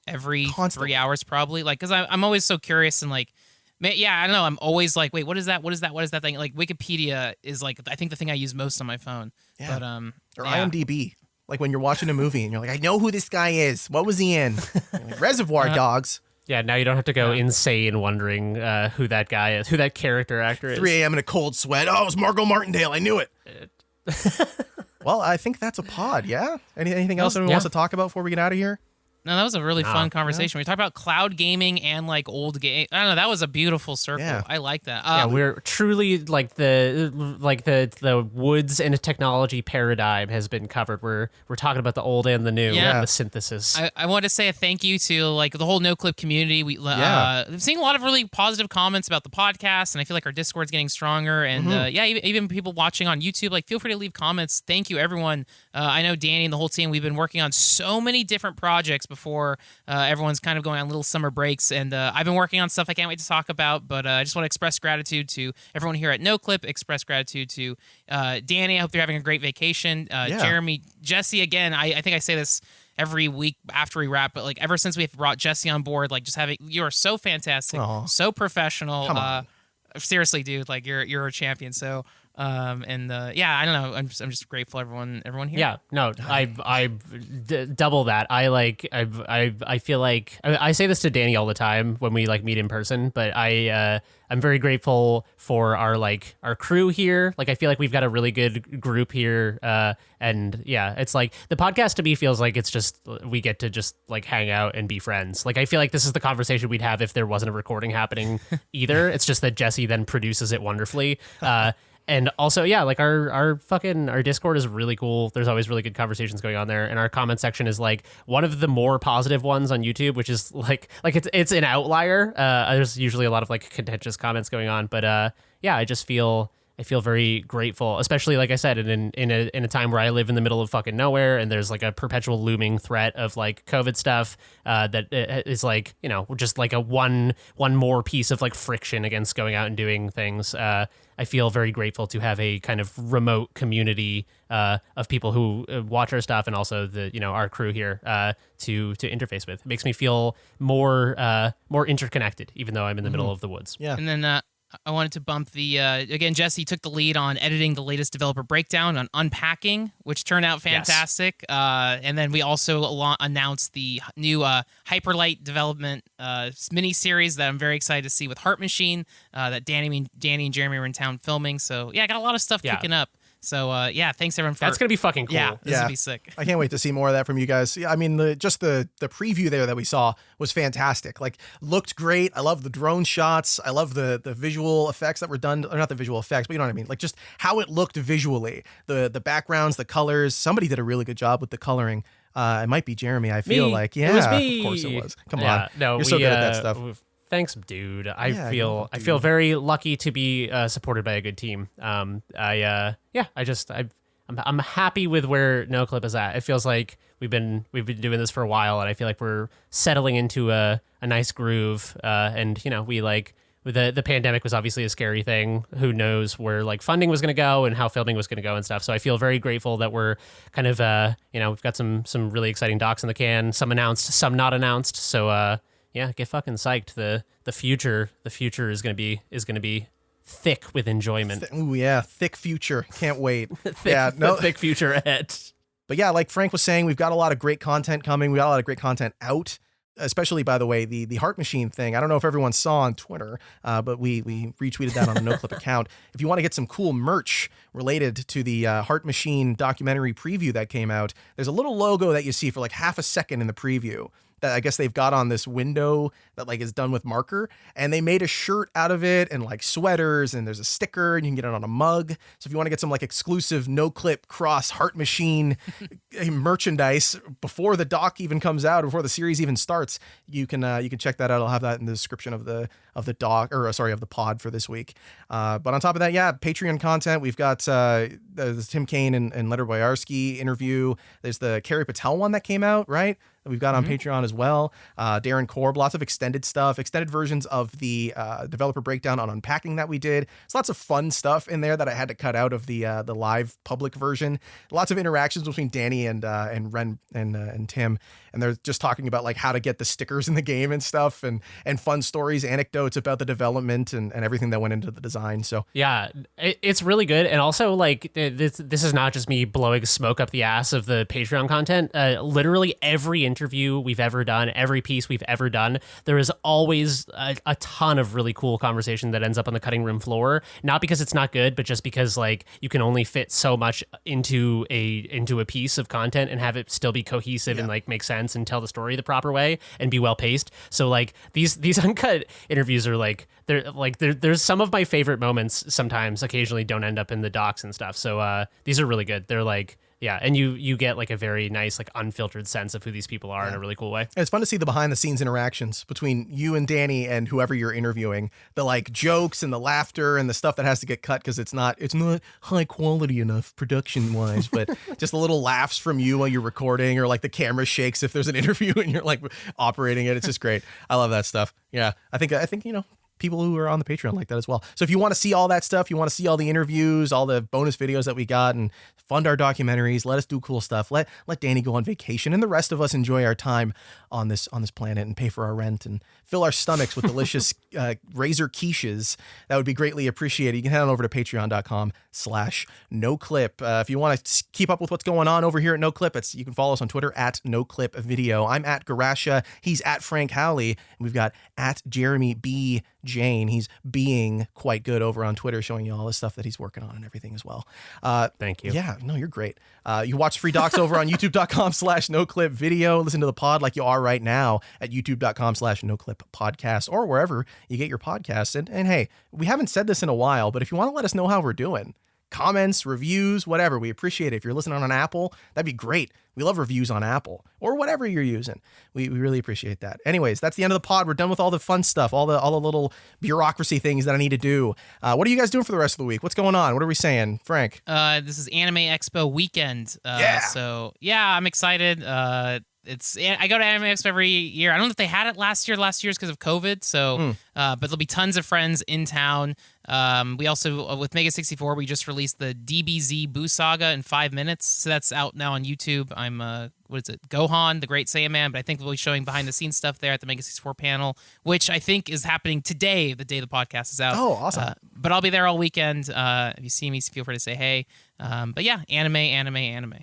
every Constantly. 3 hours probably, like because I'm always so curious and like, I don't know, I'm always like, wait, what is that? What is that? What is that thing? Like Wikipedia is like I think the thing I use most on my phone. Yeah. But Or IMDb. Like when you're watching a movie and you're like, I know who this guy is. What was he in? Like, Reservoir Dogs. Yeah, now you don't have to go insane wondering who that guy is, who that character actor is. 3 a.m. in a cold sweat. Oh, it was Margot Martindale. I knew it. Well, I think that's a pod, yeah? Anything else anyone wants to talk about before we get out of here? No, that was a really fun conversation. We talked about cloud gaming and like old game. I don't know. That was a beautiful circle. Yeah. I like that. Yeah, we're truly like the woods and technology paradigm has been covered. We're talking about the old and the new and the synthesis. I want to say a thank you to like the whole Noclip community. I've seen a lot of really positive comments about the podcast, and I feel like our Discord's getting stronger. And even people watching on YouTube, like feel free to leave comments. Thank you, everyone. I know Danny and the whole team. We've been working on so many different projects before everyone's kind of going on little summer breaks, and I've been working on stuff I can't wait to talk about, but I just want to express gratitude to everyone here at Noclip, express gratitude to Danny. I hope you're having a great vacation. Jeremy, Jesse, again, I think I say this every week after we wrap, but like ever since we've brought Jesse on board, like just having, you are so fantastic, so professional. Come on. Seriously, dude, like you're a champion. So I don't know. I'm just grateful everyone here. Yeah, no, I double that. I feel like I say this to Danny all the time when we like meet in person, but I'm very grateful for our crew here. Like I feel like we've got a really good group here, and yeah, it's like the podcast to me feels like it's just we get to just like hang out and be friends. Like I feel like this is the conversation we'd have if there wasn't a recording happening either. It's just that Jesse then produces it wonderfully. And also, yeah, like our Discord is really cool. There's always really good conversations going on there, and our comment section is like one of the more positive ones on YouTube, which is like it's an outlier. There's usually a lot of like contentious comments going on, but I just feel very grateful, especially like I said, in a time where I live in the middle of fucking nowhere, and there's like a perpetual looming threat of like COVID stuff that is like, you know, just like a one more piece of like friction against going out and doing things. I feel very grateful to have a kind of remote community of people who watch our stuff, and also our crew here to interface with. It makes me feel more interconnected, even though I'm in the middle of the woods. Yeah. And then I wanted to bump the again. Jesse took the lead on editing the latest developer breakdown on Unpacking, which turned out fantastic. And then we also announced the new Hyperlight development mini series that I'm very excited to see with Heart Machine that Danny and Jeremy were in town filming. So yeah, I got a lot of stuff kicking up. So thanks everyone for that's gonna be fucking cool. Yeah, this would be sick. I can't wait to see more of that from you guys. Yeah, I mean, the preview there that we saw was fantastic. Like, looked great. I love the drone shots. I love the visual effects that were done, or not the visual effects, but you know what I mean. Like, just how it looked visually, the backgrounds, the colors. Somebody did a really good job with the coloring. It might be Jeremy. I feel like it was me. Of course it was. Come on, no, you're so good at that stuff. Thanks, dude. I feel very lucky to be supported by a good team. I'm happy with where Noclip is at. It feels like we've been doing this for a while, and I feel like we're settling into a nice groove. And you know, we like with the pandemic was obviously a scary thing. Who knows where like funding was going to go and how filming was going to go and stuff. So I feel very grateful that we're kind of we've got some really exciting docs in the can. Some announced, some not announced. So yeah, get fucking psyched. The future is gonna be thick with enjoyment. Ooh yeah, thick future. Can't wait. Thick future ahead. But yeah, like Frank was saying, we've got a lot of great content coming. We got a lot of great content out. Especially, by the way, the Heart Machine thing. I don't know if everyone saw on Twitter, but we retweeted that on the Noclip account. If you want to get some cool merch related to the Heart Machine documentary preview that came out, there's a little logo that you see for like half a second in the preview that I guess they've got on this window that like is done with marker, and they made a shirt out of it and like sweaters, and there's a sticker and you can get it on a mug. So if you want to get some like exclusive Noclip cross Heart Machine merchandise before the doc even comes out, before the series even starts, you can check that out. I'll have that in the description of the doc, or sorry, of the pod for this week. But on top of that, yeah, Patreon content. We've got the Tim Kaine and Leonard Boyarsky interview. There's the Carrie Patel one that came out, right? That we've got on Patreon as well. Darren Korb, lots of extended stuff, extended versions of the developer breakdown on Unpacking that we did. There's lots of fun stuff in there that I had to cut out of the live public version. Lots of interactions between Danny and Ren and Tim, and they're just talking about like how to get the stickers in the game and stuff, and fun stories, anecdotes about the development and everything that went into the design. So yeah, it's really good. And also like this is not just me blowing smoke up the ass of the Patreon content. Literally every interview we've ever done, every piece we've ever done, there is always a ton of really cool conversation that ends up on the cutting room floor. Not because it's not good, but just because like you can only fit so much into a piece of content and have it still be cohesive and like make sense and tell the story the proper way and be well paced. So like these uncut interviews are like there's some of my favorite moments sometimes occasionally don't end up in the docs and stuff. So these are really good. They're like, yeah, and you get like a very nice, like unfiltered sense of who these people are in a really cool way. And it's fun to see the behind the scenes interactions between you and Danny and whoever you're interviewing. The like jokes and the laughter and the stuff that has to get cut because it's not high quality enough production wise, but just the little laughs from you while you're recording, or like the camera shakes if there's an interview and you're like operating it. It's just great. I love that stuff. Yeah, I think people who are on the Patreon like that as well. So if you want to see all that stuff, you want to see all the interviews, all the bonus videos that we got, and fund our documentaries, let us do cool stuff. Let Danny go on vacation, and the rest of us enjoy our time on this planet and pay for our rent and fill our stomachs with delicious razor quiches. That would be greatly appreciated. You can head on over to patreon.com/Noclip. If you want to keep up with what's going on over here at Noclip, you can follow us on Twitter at NoclipVideo. I'm at Garasha. He's at Frank Howley. And we've got at Jeremy B. Jane. He's being quite good over on Twitter, showing you all the stuff that he's working on and everything as well. Thank you. Yeah, no, you're great. You watch free docs over on youtube.com/NoclipVideo. Listen to the pod like you are right now at youtube.com/NoclipPodcast or wherever you get your podcasts. And hey, we haven't said this in a while, but if you want to let us know how we're doing, comments, reviews, whatever, we appreciate it. If you're listening on Apple, that'd be great. We love reviews on Apple or whatever you're using. We really appreciate that. Anyways, that's the end of the pod. We're done with all the fun stuff, all the little bureaucracy things that I need to do. What are you guys doing for the rest of the week? What's going on? What are we saying, Frank? This is Anime Expo weekend. Yeah. So yeah, I'm excited. I go to Anime Expo every year. I don't know if they had it last year. Last year's because of COVID. So, but there'll be tons of friends in town. We also, with Mega 64, we just released the DBZ Boo Saga in 5 minutes. So that's out now on YouTube. I'm, what is it? Gohan, the Great Saiyaman. But I think we'll be showing behind the scenes stuff there at the Mega 64 panel, which I think is happening today, the day the podcast is out. Oh, awesome. But I'll be there all weekend. If you see me, feel free to say hey. But yeah, anime.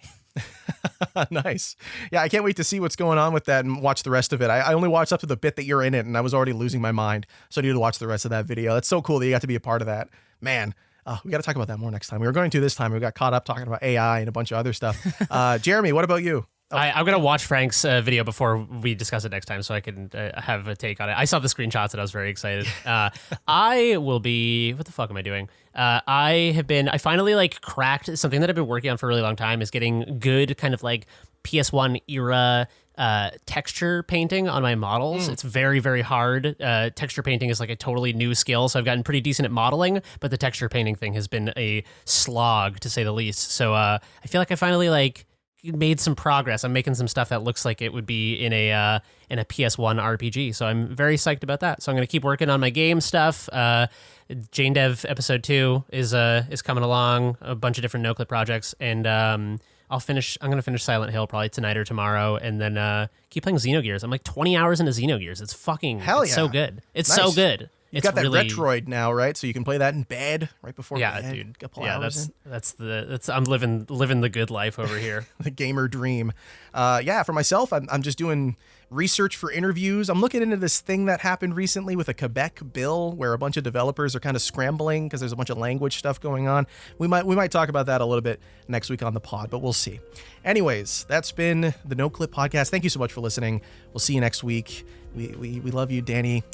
Nice. Yeah, I can't wait to see what's going on with that and watch the rest of it. I only watched up to the bit that you're in it, and I was already losing my mind. So I need to watch the rest of that video. That's so cool that you got to be a part of that. Man, we got to talk about that more next time. We were going to this time. We got caught up talking about AI and a bunch of other stuff. Jeremy, what about you? I'm going to watch Frank's video before we discuss it next time so I can have a take on it. I saw the screenshots and I was very excited. I will be... What the fuck am I doing? I finally like cracked something that I've been working on for a really long time is getting good kind of like PS1 era texture painting on my models. It's very, very hard. Texture painting is like a totally new skill, so I've gotten pretty decent at modeling, but the texture painting thing has been a slog to say the least. So I feel like I finally like made some progress. I'm making some stuff that looks like it would be in a PS1 RPG. So I'm very psyched about that. So I'm going to keep working on my game stuff. Jane Dev episode 2 is coming along, a bunch of different Noclip projects, and I'm going to finish Silent Hill probably tonight or tomorrow, and then keep playing Xenogears. I'm like 20 hours into Xenogears. It's fucking Hell it's yeah. so good. It's Nice. so good. You've got that Retroid now, right? So you can play that in bed right before bed. Dude. Couple Yeah, hours that's I'm living the good life over here. the gamer dream. For myself, I'm just doing research for interviews. I'm looking into this thing that happened recently with a Quebec bill where a bunch of developers are kind of scrambling because there's a bunch of language stuff going on. We might talk about that a little bit next week on the pod, but we'll see. Anyways, that's been the Noclip podcast. Thank you so much for listening. We'll see you next week. We love you, Danny.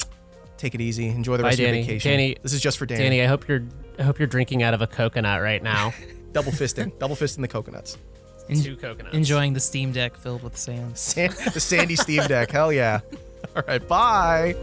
Take it easy. Enjoy the rest of your vacation. Danny, this is just for Danny. Danny, I hope you're drinking out of a coconut right now. Double fisting the coconuts. 2 coconuts. Enjoying the Steam Deck filled with sand. The sandy Steam Deck. Hell yeah. All right. Bye.